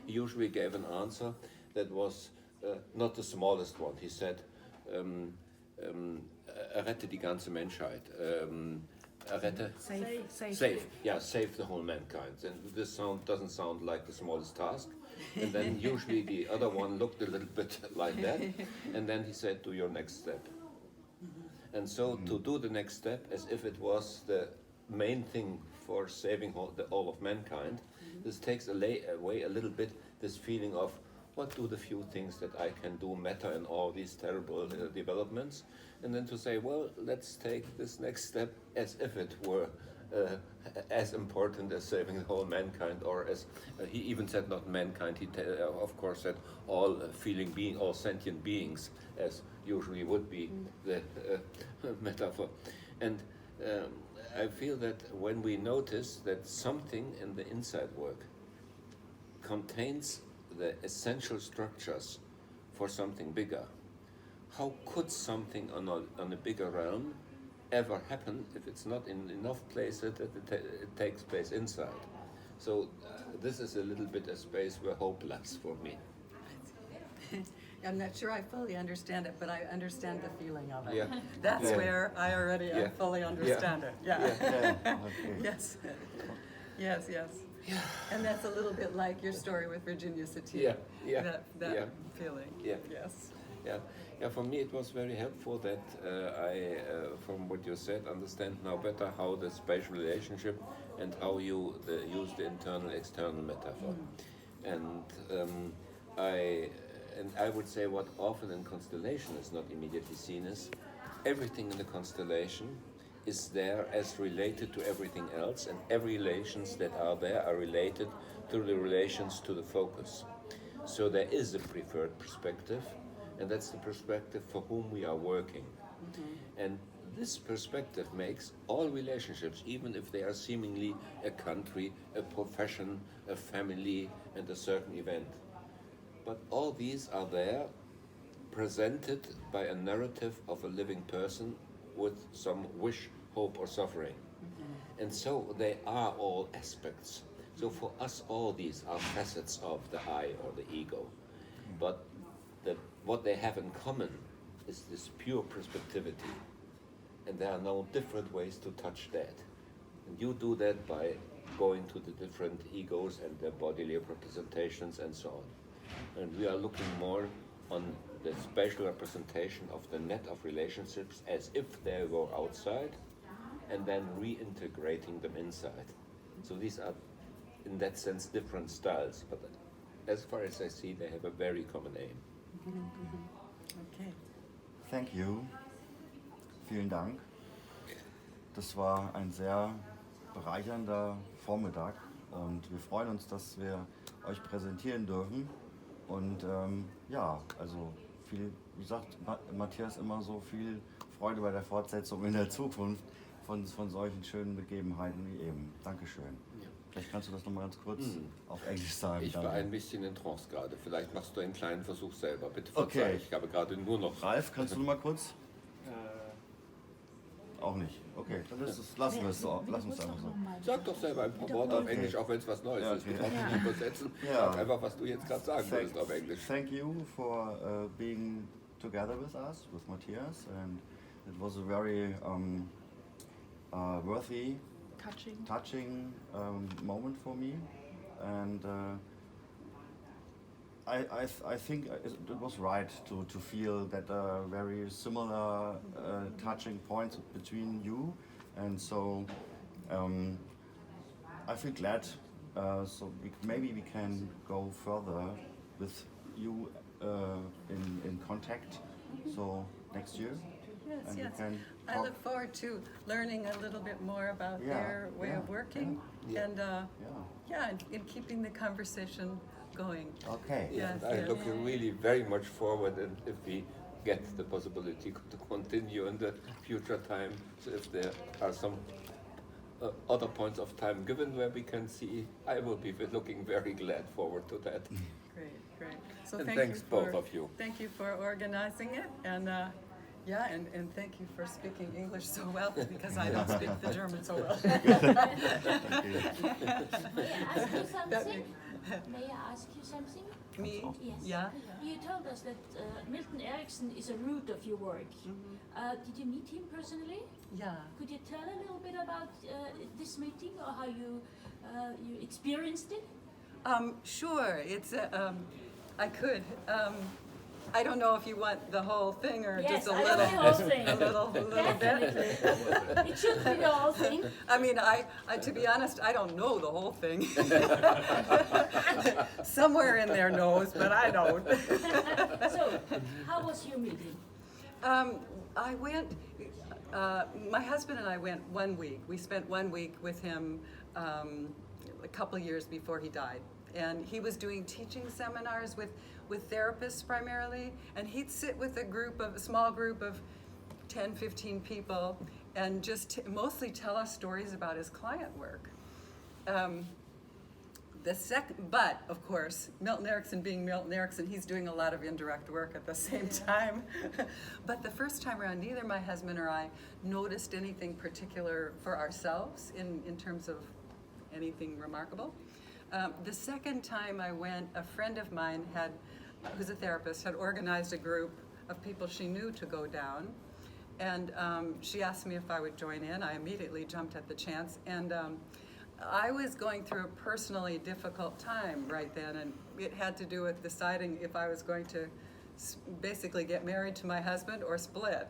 He usually gave an answer that was not the smallest one. He said, rette die ganze Menschheit. Save the whole mankind. And this doesn't sound like the smallest task. And then usually the other one looked a little bit like that. And then he said, do your next step. And so to do the next step as if it was the main thing for saving all of mankind, this takes away a little bit this feeling of what do the few things that I can do matter in all these terrible developments, and then to say, well, let's take this next step as if it were as important as saving the whole mankind, or as he even said not mankind, he of course said all all sentient beings, as usually would be the metaphor. And I feel that when we notice that something in the inside work contains the essential structures for something bigger, how could something on a bigger realm ever happen if it's not in enough places that it takes place inside? So this is a little bit a space where hope lies for me. I'm not sure I fully understand it, but I understand the feeling of it. Yeah. That's where I already fully understand it. Yes. Yes. And that's a little bit like your story with Virginia Satir. That feeling. Yes. Yeah, for me it was very helpful that I, from what you said, understand now better how the spatial relationship and how you use the internal-external metaphor. And I would say what often in constellation is not immediately seen is everything in the constellation is there as related to everything else, and every relations that are there are related to the relations to the focus. So there is a preferred perspective, and that's the perspective for whom we are working. And this perspective makes all relationships, even if they are seemingly a country, a profession, a family, and a certain event. But all these are there, presented by a narrative of a living person with some wish, hope, or suffering. And so they are all aspects. So for us, all these are facets of the I or the ego. But what they have in common is this pure perspectivity. And there are no different ways to touch that. And you do that by going to the different egos and their bodily representations and so on. And we are looking more on the spatial representation of the net of relationships as if they were outside, and then reintegrating them inside. So these are, in that sense, different styles, but as far as I see, they have a very common aim. Okay. Thank you. Vielen Dank. das war ein sehr bereichernder Vormittag und wir freuen uns, dass wir euch präsentieren dürfen. Und ja, also viel, wie sagt Matthias immer so, viel Freude bei der Fortsetzung in der Zukunft von solchen schönen Begebenheiten wie eben. Dankeschön. Ja. Vielleicht kannst du das nochmal ganz kurz auf Englisch sagen. Ich war ein bisschen in Trance gerade. Vielleicht machst du einen kleinen Versuch selber. Bitte verzeih. Okay. Ich habe gerade nur noch... Ralf, kannst du mal kurz? Auch nicht. Okay, dann lassen wir es so. Lass uns einfach so. Sag doch selber ein paar Worte auf Englisch, auch wenn es was Neues Ja, ist. okay. Du brauchst nicht übersetzen. Ja. Sag einfach, was du jetzt gerade sagen willst auf Englisch. Thank you for being together with us, with Matthias, and it was a very worthy, touching moment for me, and I think it was right to feel that very similar touching points between you, and so I feel glad. So maybe we can go further with you in contact. So next year. Yes, And we yes. can I talk. look forward to learning a little bit more about Yeah, their way of yeah, working yeah. and and keeping the conversation going. Okay. Yeah, Yes, I yes. look really very much forward, and if we get the possibility to continue in the future time, so if there are some other points of time given where we can see, I will be looking very glad forward to that. Great, great. So And thank thanks you for, both of you. Thank you for organizing it, and and thank you for speaking English so well, because I don't speak the German so well. May I ask you something? Me? Yes. Yeah. You told us that Milton Erickson is a root of your work. Did you meet him personally? Yeah. Could you tell a little bit about this meeting or how you experienced it? Sure. It's I could. I don't know if you want the whole thing or Yes, just a I little. want the whole thing. A little bit. Definitely. It should be the whole thing. I mean, I to be honest, I don't know the whole thing. Somewhere in there knows, but I don't. So, how was your meeting? I went. My husband and I went 1 week. We spent 1 week with him a couple years before he died, and he was doing teaching seminars with therapists primarily, and he'd sit with a small group of 10, 15 people and just mostly tell us stories about his client work. But of course, Milton Erickson being Milton Erickson, he's doing a lot of indirect work at the same time. But the first time around, neither my husband or I noticed anything particular for ourselves in terms of anything remarkable. The second time I went, a friend of mine who's a therapist, had organized a group of people she knew to go down. And she asked me if I would join in. I immediately jumped at the chance. And I was going through a personally difficult time right then. And it had to do with deciding if I was going to basically get married to my husband or split.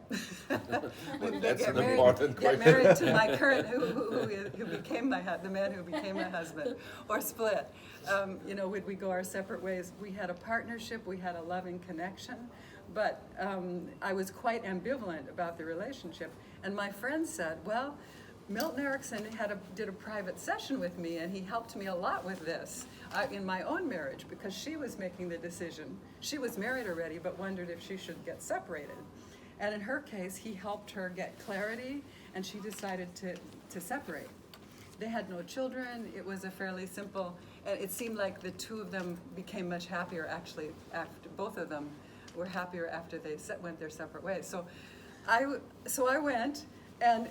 That's an important question. Get married to my current, who became the man who became my husband, or split. Would we go our separate ways? We had a partnership, we had a loving connection, but I was quite ambivalent about the relationship. And my friend said, well, Milton Erickson did a private session with me, and he helped me a lot with this in my own marriage, because she was making the decision. She was married already, but wondered if she should get separated. And in her case, he helped her get clarity, and she decided to separate. They had no children. It was a fairly simple, and it seemed like the two of them became much happier, actually, after both of them were happier after they went their separate ways. So I went, and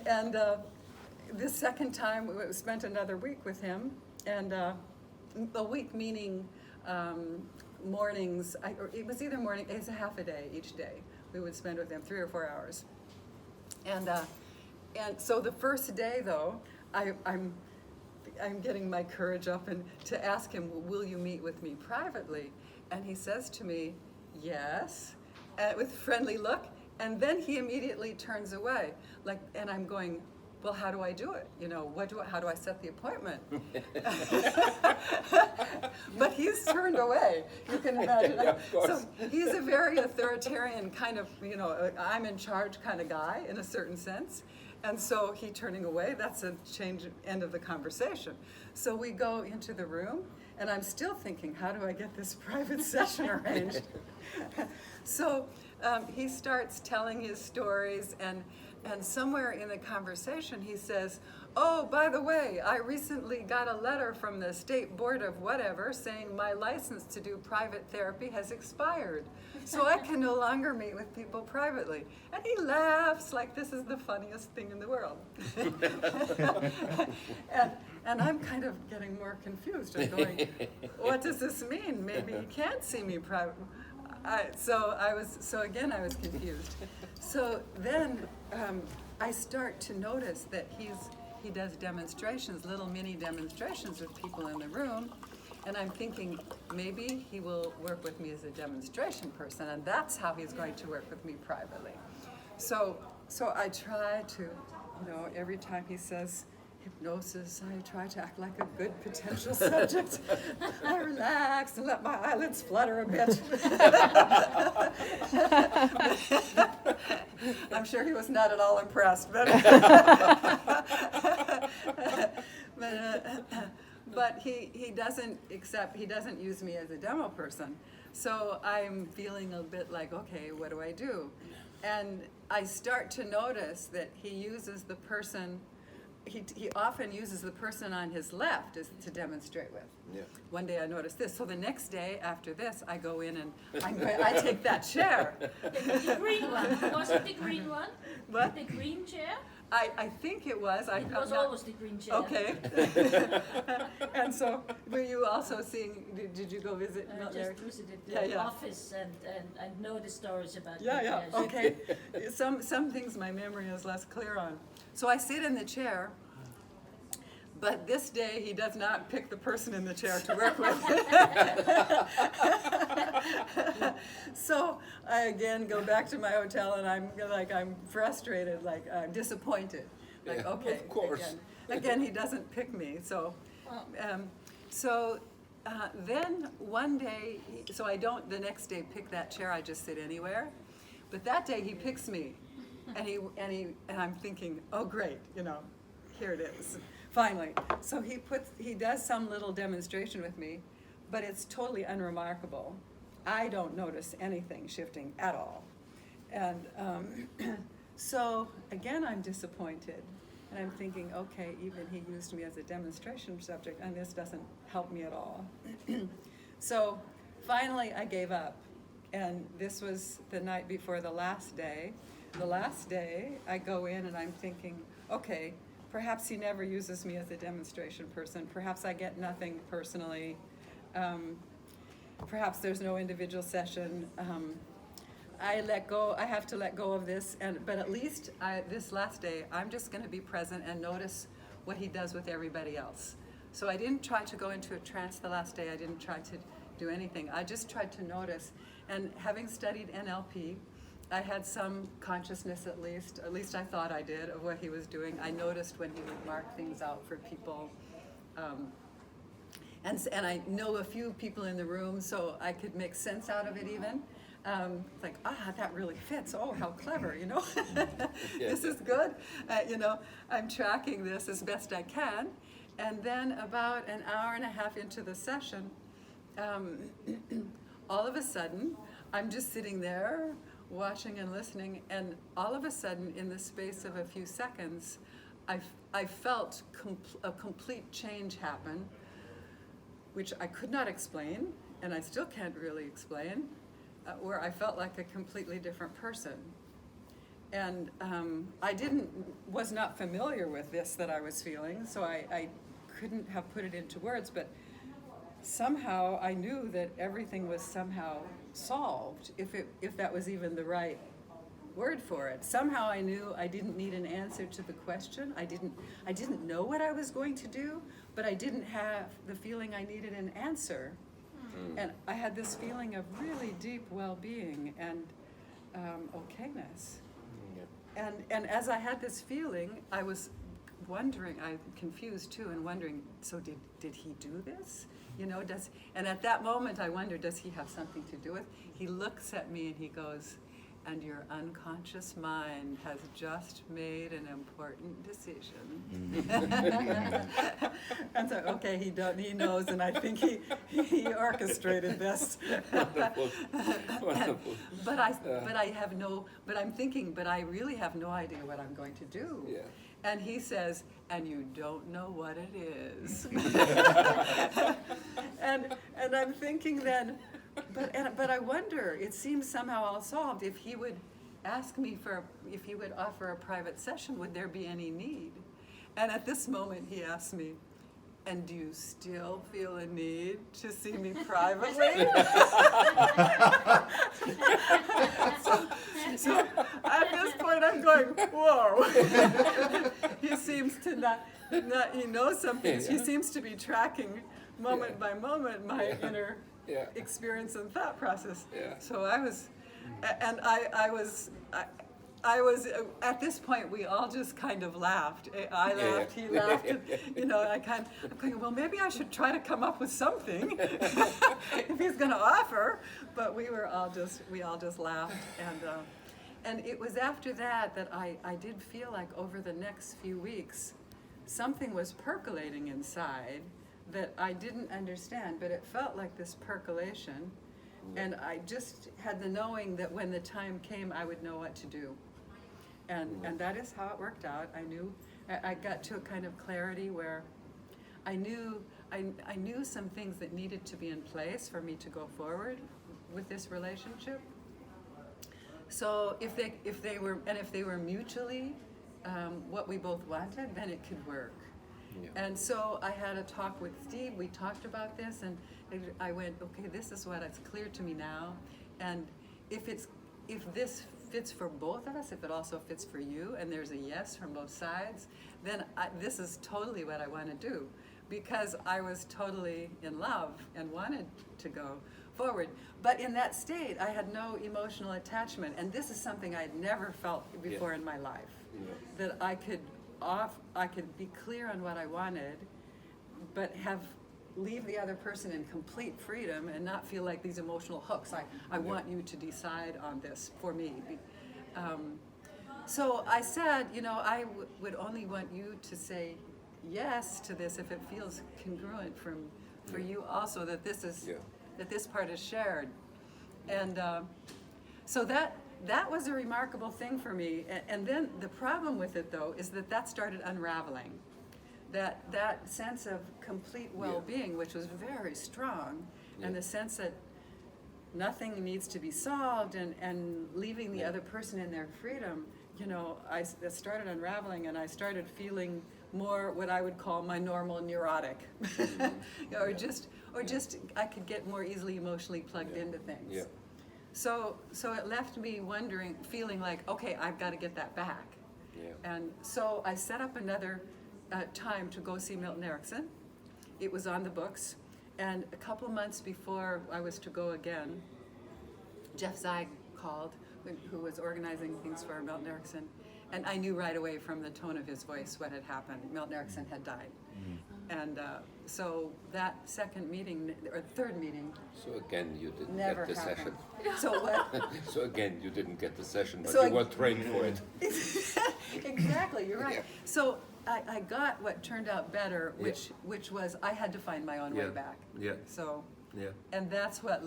the second time we spent another week with him, and a week meaning mornings. It was either morning. It's a half a day each day. We would spend with him 3 or 4 hours, and so the first day though, I'm getting my courage up and to ask him, will you meet with me privately? And he says to me, yes, with a friendly look, and then he immediately turns away, and I'm going, well, how do I do it? How do I set the appointment? But he's turned away. You can imagine. Yeah, of course. So he's a very authoritarian kind of, I'm in charge kind of guy in a certain sense. And so he turning away, that's a end of the conversation. So we go into the room, and I'm still thinking, how do I get this private session arranged? So he starts telling his stories, and somewhere in the conversation he says, oh, by the way, I recently got a letter from the state board of whatever saying my license to do private therapy has expired. So I can no longer meet with people privately. And he laughs like this is the funniest thing in the world. and I'm kind of getting more confused. I'm going, what does this mean? Maybe he can't see me privately. So I was confused. So then I start to notice that he does demonstrations, little mini demonstrations with people in the room, and I'm thinking maybe he will work with me as a demonstration person, and that's how he's going to work with me privately. So I try to, every time he says hypnosis, I try to act like a good potential subject. I relax and let my eyelids flutter a bit. I'm sure he was not at all impressed, but he doesn't use me as a demo person. So I'm feeling a bit like, okay, what do I do? And I start to notice that he uses the person. He often uses the person on his left to demonstrate with. Yeah. One day I noticed this. So the next day after this, I go in and I take that chair. The green one. Was it the green one? What? The green chair? I think it was. It was always the green chair. Okay. And so, were you also seeing? Did you go visit? I just visited the office and know the stories about the chairs. Okay. Some things my memory is less clear on. So I sit in the chair, but this day he does not pick the person in the chair to work with. So I again go back to my hotel, and I'm frustrated, I'm disappointed. Okay, of course. Again he doesn't pick me. So then one day, so I don't the next day pick that chair. I just sit anywhere. But that day he picks me. And I'm thinking, oh great, here it is, finally. So he does some little demonstration with me, but it's totally unremarkable. I don't notice anything shifting at all. And so again, I'm disappointed, and I'm thinking, okay, even he used me as a demonstration subject, and this doesn't help me at all. So finally, I gave up, and this was the night before the last day. The last day, I go in and I'm thinking, okay, perhaps he never uses me as a demonstration person. Perhaps I get nothing personally. Perhaps there's no individual session. I have to let go of this, but at least this last day, I'm just going to be present and notice what he does with everybody else. So I didn't try to go into a trance the last day. I didn't try to do anything. I just tried to notice. And having studied NLP, I had some consciousness at least I thought I did, of what he was doing. I noticed when he would mark things out for people. And I know a few people in the room, so I could make sense out of it even. That really fits. Oh, how clever, This is good. I'm tracking this as best I can. And then about an hour and a half into the session, all of a sudden, I'm just sitting there, watching and listening, and all of a sudden, in the space of a few seconds, I felt a complete change happen, which I could not explain, and I still can't really explain, where I felt like a completely different person. And I was not familiar with this that I was feeling, so I couldn't have put it into words, but somehow I knew that everything was somehow solved, if that was even the right word for it. Somehow I knew I didn't need an answer to the question. I didn't know what I was going to do, but I didn't have the feeling I needed an answer. And I had this feeling of really deep well-being and okayness. And as I had this feeling, I was wondering, I'm confused too, and wondering, so did he do this? And at that moment I wondered, does he have something to do with it? He looks at me and he goes, and your unconscious mind has just made an important decision. And so, okay, he knows, and I think he orchestrated this. Wonderful. Wonderful. But I'm thinking, but I really have no idea what I'm going to do. Yeah. And he says, and you don't know what it is. and I'm thinking then, but I wonder, it seems somehow all solved. If he would ask me if he would offer a private session, would there be any need? And at this moment he asked me, and do you still feel a need to see me privately? so at this point I'm going, whoa. He seems to not, he knows something. He seems to be tracking moment by moment my inner experience and thought process. Yeah. So I was at this point we all just kind of laughed. I laughed, he laughed, and, I'm going, well, maybe I should try to come up with something if he's going to offer. But we all just laughed, and it was after that I did feel like over the next few weeks something was percolating inside that I didn't understand, but it felt like this percolation, and I just had the knowing that when the time came I would know what to do. And that is how it worked out. I got to a kind of clarity where I knew some things that needed to be in place for me to go forward with this relationship. So if they were mutually what we both wanted, then it could work. Yeah. And so I had a talk with Steve. We talked about this, and I went, okay, this is what is clear to me now, and if this fits for both of us, if it also fits for you, and there's a yes from both sides, then this is totally what I want to do, because I was totally in love and wanted to go forward. But in that state, I had no emotional attachment, and this is something I'd never felt before in my life. Yeah. That I could be clear on what I wanted, but leave the other person in complete freedom and not feel like these emotional hooks. I want you to decide on this for me. So I said, I would only want you to say yes to this if it feels congruent for you also, that this is that this part is shared. And so that was a remarkable thing for me. And then the problem with it, though, is that started unraveling. That sense of complete well-being, which was very strong, and the sense that nothing needs to be solved, and leaving the other person in their freedom, that started unraveling, and I started feeling more what I would call my normal neurotic, or just I could get more easily emotionally plugged into things. Yeah. So it left me feeling like, okay, I've got to get that back. Yeah. And so I set up another time to go see Milton Erickson. It was on the books, and a couple months before I was to go again, Jeff Zeig called, who was organizing things for Milton Erickson, and I knew right away from the tone of his voice what had happened. Milton Erickson had died. Mm-hmm. And so that second meeting, or third meeting, so again you didn't never get the happened. Session. So what? So again you didn't get the session, but So you were trained for it. Exactly, you're right. Yeah. So I got what turned out better, which was I had to find my own way back. Yeah. So, and that's what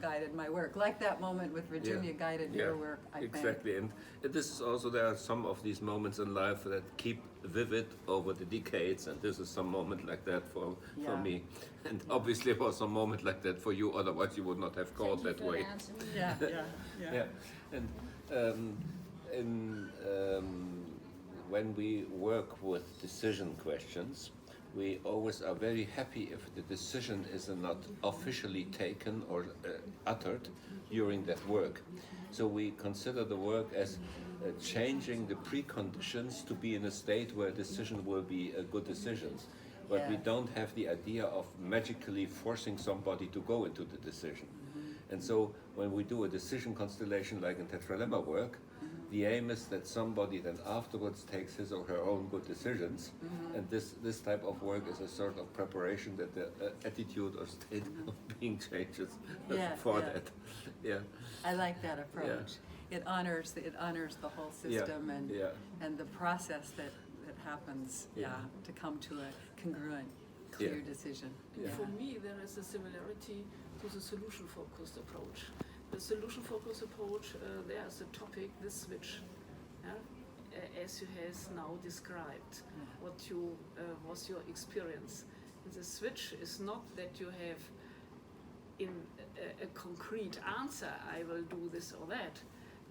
guided my work. Like that moment with Virginia guided your work, I think. Exactly, and this is also, there are some of these moments in life that keep vivid over the decades, and this is some moment like that for me. And obviously it was some moment like that for you, otherwise you would not have called that way. Yeah. And when we work with decision questions, we always are very happy if the decision is not officially taken or uttered during that work. So we consider the work as changing the preconditions to be in a state where a decision will be a good decision. But we don't have the idea of magically forcing somebody to go into the decision. And so when we do a decision constellation like in tetralemma work, the aim is that somebody then afterwards takes his or her own good decisions, and this type of work is a sort of preparation that the attitude or state of being changes for that. Yeah. I like that approach. It honors the whole system and the process that happens to come to a congruent, clear decision. For me, there is a similarity to the solution-focused approach. The solution-focused approach, there is a topic, this switch, as you have now described, what was your experience. And the switch is not that you have in a concrete answer, I will do this or that.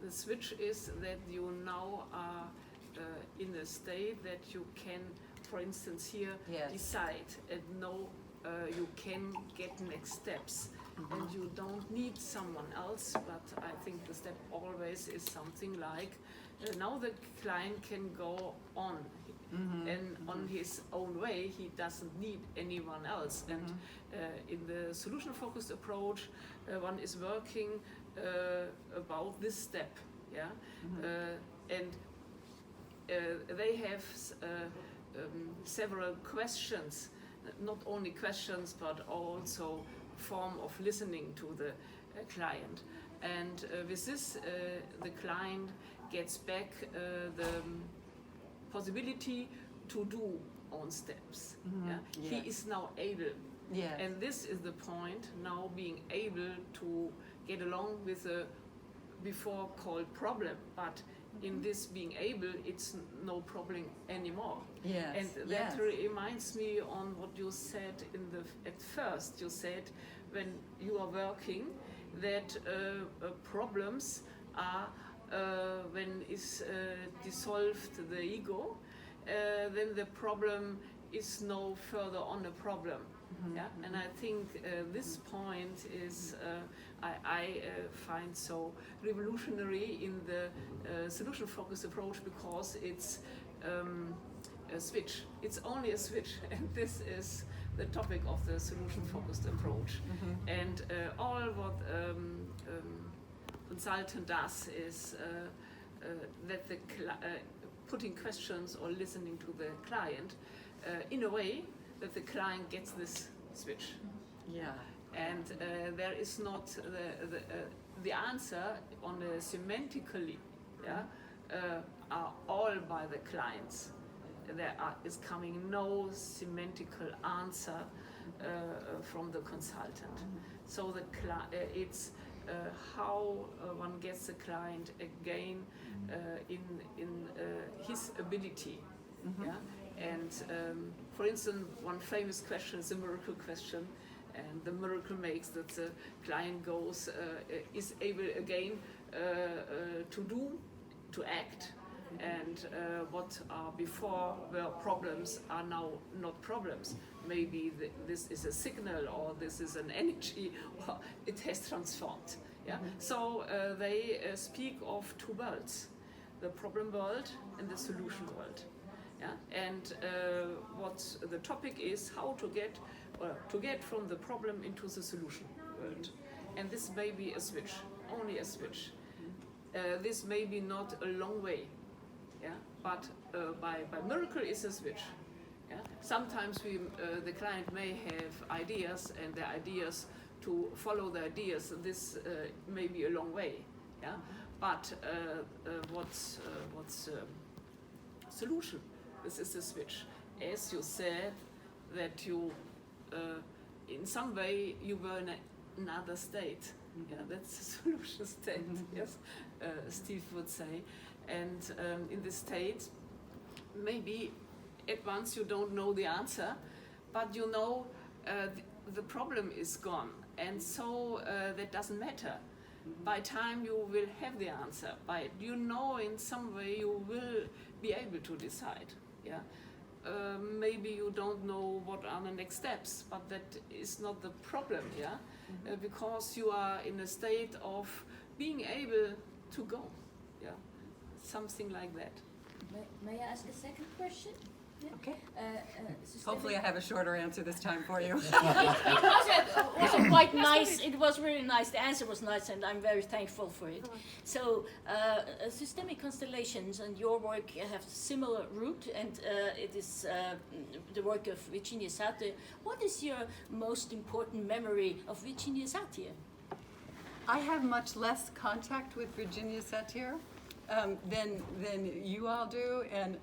The switch is that you now are in a state that you can, for instance here, decide and know you can get next steps. And you don't need someone else, but I think the step always is something like, now the client can go on and on his own way, he doesn't need anyone else. And in the solution-focused approach, one is working about this step, and they have several questions, not only questions, but also form of listening to the client. And with this, the client gets back the possibility to do own steps. He is now able. And this is the point, now being able to get along with a before called problem, but in this being able, it's no problem anymore. And that reminds me on what you said at first. You said when you are working that problems are when is dissolved the ego, then the problem is no further on a problem. And I think this point is I find so revolutionary in the solution-focused approach, because it's a switch. It's only a switch, and this is the topic of the solution-focused approach. And all what consultant does is that the putting questions or listening to the client in a way that the client gets this switch. And there is not the answer on the semantically are all by the clients. There is coming no semantical answer from the consultant. So it's how one gets the client again in his ability. And for instance, one famous question is the miracle question, and the miracle makes that the client goes is able again to act, and what are before were problems are now not problems. Maybe this is a signal, or this is an energy, or it has transformed. So they speak of two worlds: the problem world and the solution world. And what the topic is how to get from the problem into the solution world. And this may be a switch, only a switch. This may be not a long way, but by miracle is a switch. Sometimes the client may have ideas, and the ideas to follow the ideas. This may be a long way, But what's solution? This is the switch. As you said, that you, in some way, you were in another state. That's the solution state, yes, Steve would say. And in this state, maybe at once you don't know the answer, but you know the problem is gone, and so that doesn't matter. By time you will have the answer, in some way you will be able to decide. Maybe you don't know what are the next steps, but that is not the problem, because you are in a state of being able to go, something like that. May I ask a second question? Okay. Systemic- Hopefully I have a shorter answer this time for you. It was quite nice. It was really nice. The answer was nice, and I'm very thankful for it. So, systemic constellations and your work have similar root, and it is the work of Virginia Satir. What is your most important memory of Virginia Satir? I have much less contact with Virginia Satir than you all do, and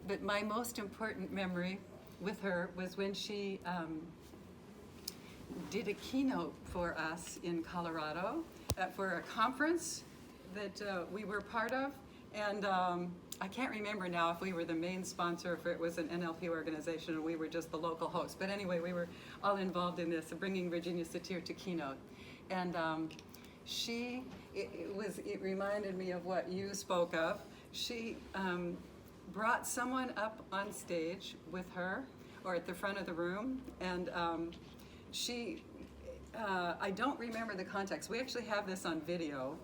but my most important memory with her was when she did a keynote for us in Colorado for a conference that we were part of, and I can't remember now if we were the main sponsor, if it was an NLP organization, and we were just the local host. But anyway, we were all involved in this, bringing Virginia Satir to keynote. And it reminded me of what you spoke of. She brought someone up on stage with her, or at the front of the room, and I don't remember the context. We actually have this on video,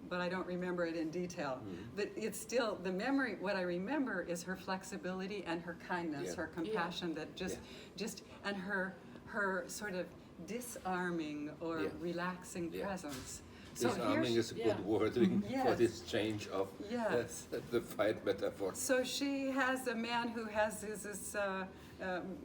but I don't remember it in detail. But it's still, the memory, what I remember is her flexibility and her kindness, her compassion, that just, and her sort of disarming or relaxing presence. So disarming is a good wording for this change of the fight metaphor. So she has a man who has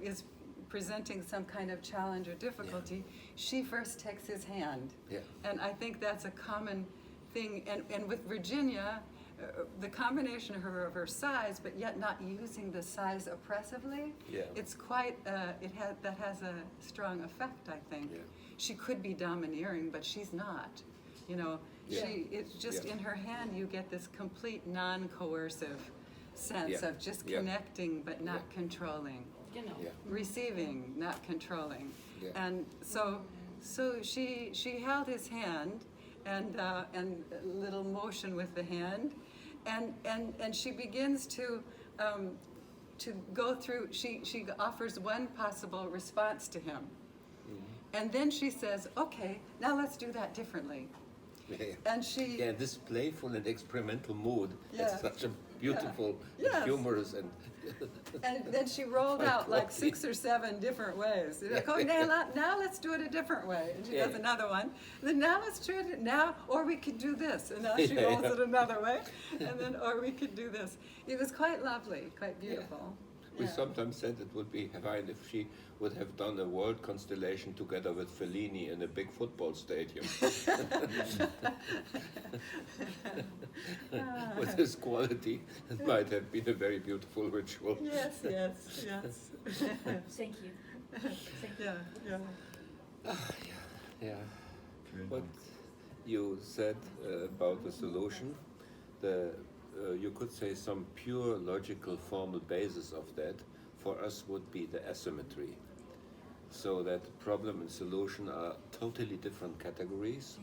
is presenting some kind of challenge or difficulty. She first takes his hand, and I think that's a common thing. And with Virginia, the combination of her size, but yet not using the size oppressively, it's quite that has a strong effect, I think. She could be domineering, but she's not. You know, it's just in her hand you get this complete non-coercive sense of just connecting but not controlling, receiving, not controlling. And so she held his hand and a little motion with the hand, and she begins to go through. She offers one possible response to him, and then she says, "Okay, now let's do that differently." And she this playful and experimental mood is such a beautiful, and humorous, and then she rolled out like 6 or 7 different ways. Like, oh, now let's do it a different way. And she does another one. And then now let's try it now, or we could do this. And now she rolls it another way. And then, or we could do this. It was quite lovely, quite beautiful. We sometimes said it would be fine if she would have done a world constellation together with Fellini in a big football stadium. With this quality, it might have been a very beautiful ritual. Yes. Thank you. What you said about the solution, you could say some pure logical formal basis of that for us would be the asymmetry. So that problem and solution are totally different categories,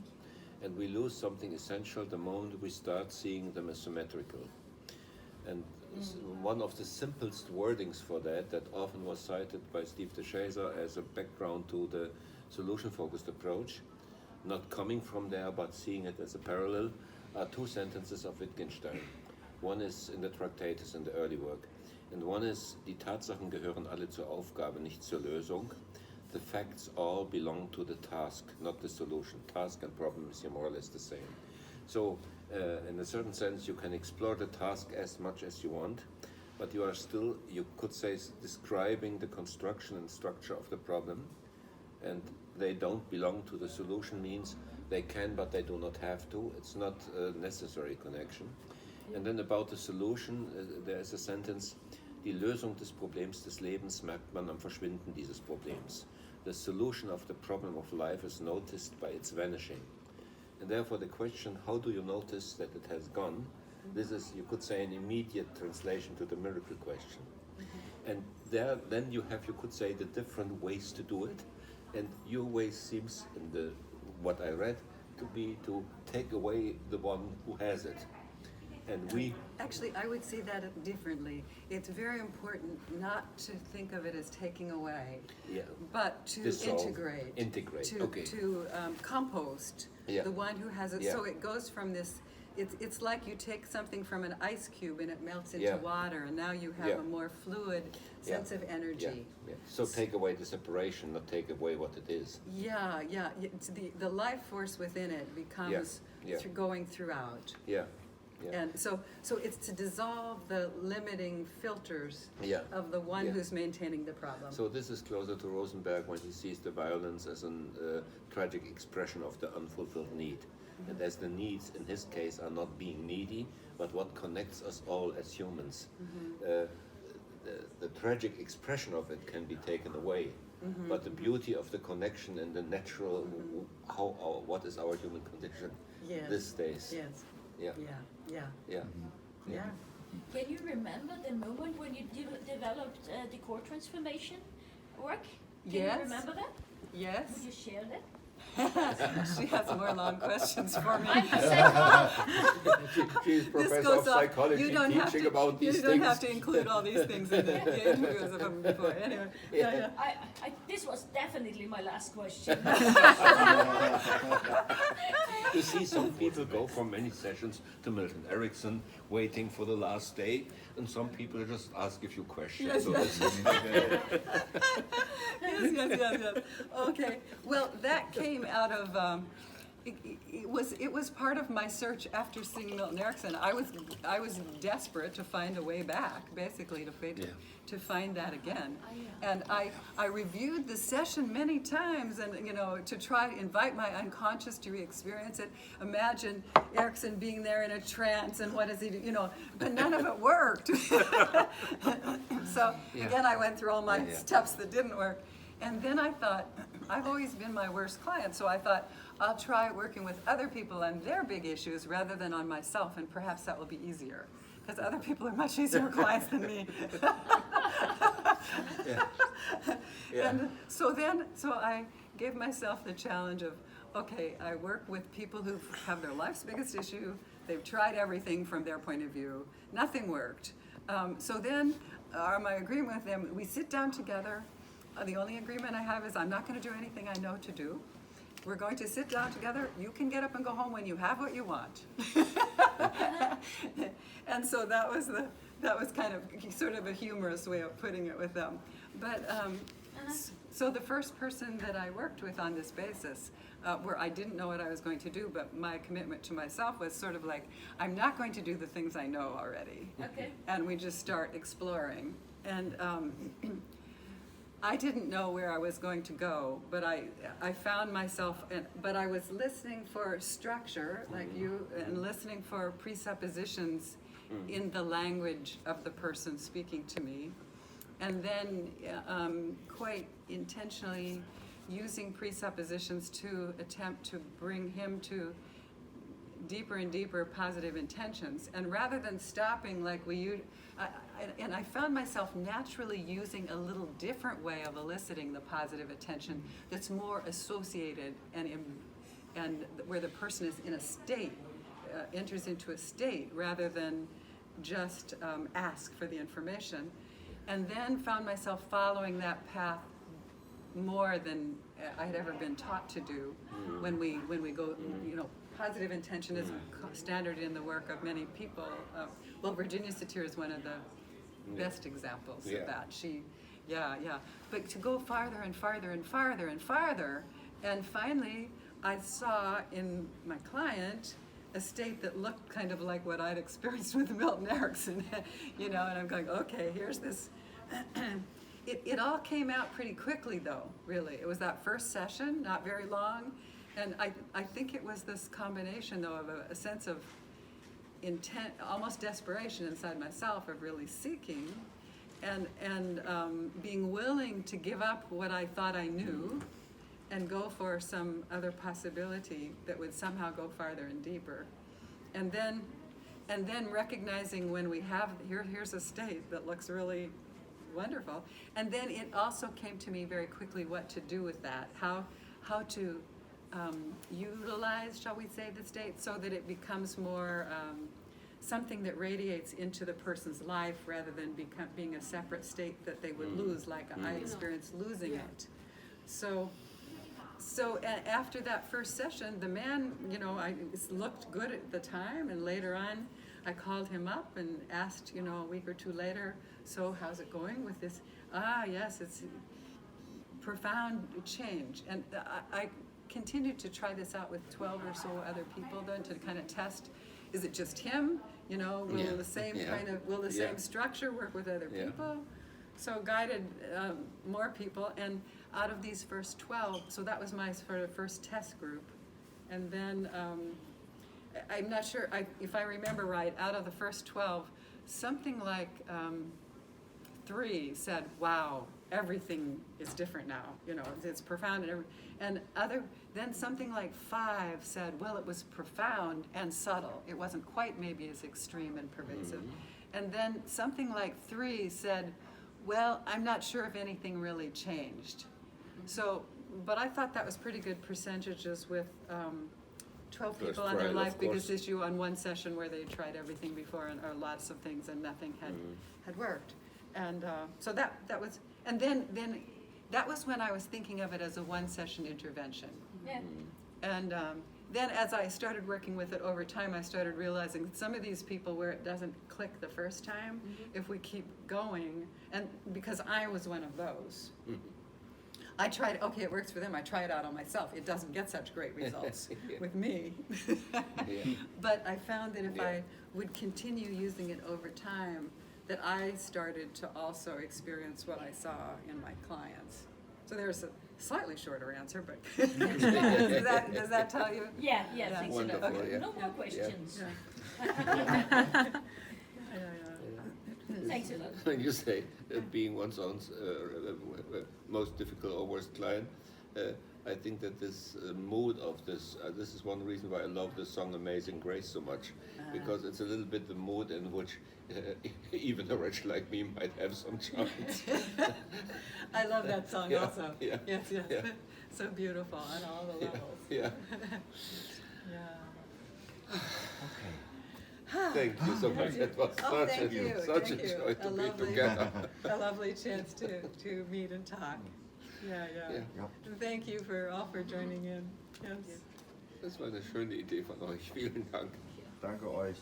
and we lose something essential the moment we start seeing them as symmetrical. And one of the simplest wordings for that often was cited by Steve DeShazer as a background to the solution-focused approach, not coming from there but seeing it as a parallel, are 2 sentences of Wittgenstein. One is in the Tractatus in the early work, and one is, die Tatsachen gehören alle zur Aufgabe, nicht zur Lösung. The facts all belong to the task, not the solution. Task and problem is more or less the same. So, in a certain sense, you can explore the task as much as you want, but you are still, you could say, describing the construction and structure of the problem, and they don't belong to the solution means they can, but they do not have to. It's not a necessary connection. And then about the solution, there is a sentence, die Lösung des Problems des Lebens merkt man am Verschwinden dieses Problems. The solution of the problem of life is noticed by its vanishing. And therefore the question, how do you notice that it has gone? This is, you could say, an immediate translation to the miracle question. And there, then you have, you could say, the different ways to do it. And your way seems, in what I read, to be to take away the one who has it. And we... Actually, I would see that differently. It's very important not to think of it as taking away, but to integrate, to compost the one who has it. So it goes from this, it's like you take something from an ice cube and it melts into Yeah. water, and now you have Yeah. a more fluid Yeah. sense of energy. Yeah. So take away the separation, not take away what it is. Yeah, yeah. It's the life force within it becomes Yeah. going throughout. Yeah. Yeah. And so it's to dissolve the limiting filters Yeah. of the one Yeah. who's maintaining the problem. So this is closer to Rosenberg when he sees the violence as a tragic expression of the unfulfilled need. And as the needs in his case are not being needy, but what connects us all as humans. The tragic expression of it can be taken away. But the beauty of the connection and the natural, what is our human condition, Yes. this stays. Yes. Yeah. Yeah. Yeah. Yeah. Yeah. Can you remember the moment when you developed the core transformation work? Can Yes. you remember that? Yes. Would you share that? She has more long questions for me. I'm the psychologist. She's professor of psychology teaching about these you things. don't have to include all these things in the interviews of them before. Anyway, yeah. This was definitely my last question. You see, some people go for many sessions to Milton Erickson, waiting for the last day, and some people just ask a few questions. Yes, So yes. it's- Yes. Okay. Well, that came out of. It was part of my search after seeing Milton Erickson. I was desperate to find a way back, basically to find that again. And I reviewed the session many times, and to try to invite my unconscious to re-experience it. Imagine Erickson being there in a trance, and what does he do? But none of it worked. So again, I went through all my steps that didn't work. And then I thought, I've always been my worst client, so I thought, I'll try working with other people on their big issues rather than on myself, and perhaps that will be easier, because other people are much easier clients than me. And so I gave myself the challenge of, okay, I work with people who have their life's biggest issue. They've tried everything from their point of view. Nothing worked. So then, my agreement with them, we sit down together. The only agreement I have is I'm not going to do anything I know to do. We're going to sit down together. You can get up and go home when you have what you want. And so that was kind of sort of a humorous way of putting it with them. But so the first person that I worked with on this basis, where I didn't know what I was going to do, but my commitment to myself was sort of like, I'm not going to do the things I know already. Okay. And we just start exploring. And I didn't know where I was going to go, but I found myself, but I was listening for structure, like you, and listening for presuppositions in the language of the person speaking to me. And then quite intentionally using presuppositions to attempt to bring him to deeper and deeper positive intentions. And rather than stopping like I found myself naturally using a little different way of eliciting the positive attention that's more associated and where the person is in a state, enters into a state rather than just ask for the information. And then found myself following that path more than I had ever been taught to do when we go, positive intention is standard in the work of many people. Well, Virginia Satir is one of the best examples of that. But to go farther and farther and farther and farther, and finally I saw in my client a state that looked kind of like what I'd experienced with Milton Erickson, and I'm going, okay, here's this. It all came out pretty quickly though, really. It was that first session, not very long, and I think it was this combination though of a sense of intent, almost desperation inside myself of really seeking and being willing to give up what I thought I knew and go for some other possibility that would somehow go farther and deeper. And then recognizing when we have, here's a state that looks really wonderful. And then it also came to me very quickly what to do with that, how to utilize, shall we say, the state so that it becomes more something that radiates into the person's life rather than being a separate state that they would lose, like I experienced losing it. So So after that first session, the man, it looked good at the time, and later on, I called him up and asked, a week or two later, so how's it going with this? Yes, it's profound change. And I continued to try this out with 12 or so other people then to kind of test, is it just him? Will the same same structure work with other people? So guided more people, and out of these first 12, so that was my sort of first test group. And then I'm not sure if I remember right, out of the first 12, something like 3 said, wow, everything is different now, it's profound, and then something like 5 said, well, it was profound and subtle. It wasn't quite maybe as extreme and pervasive. And then something like 3 said, well, I'm not sure if anything really changed. So, but I thought that was pretty good percentages with 12 people on their life biggest issue on one session where they tried everything before or lots of things and nothing had worked. And so that was, and then that was when I was thinking of it as a one-session intervention. Yeah. And then as I started working with it over time, I started realizing that some of these people where it doesn't click the first time, if we keep going, and because I was one of those, I tried, okay, it works for them, I try it out on myself. It doesn't get such great results with me. But I found that if I would continue using it over time, that I started to also experience what I saw in my clients. So there's a slightly shorter answer, but does that tell you? Yeah, Yeah. thanks Wonderful, enough. yeah. No more questions. Thanks a lot. When you say being one's own most difficult or worst client, I think that this mood of this is one reason why I love the song Amazing Grace so much, because it's a little bit the mood in which even a wretch like me might have some chance. I love that song also. Yeah. Yes. Yeah. So beautiful on all the levels. Yeah. Yeah. Thank you so much. It was such a joy to be together. A lovely chance to meet and talk. Yeah. And thank you all for joining in. Yes. Das war eine schöne Idee von euch. Vielen Dank. Danke euch.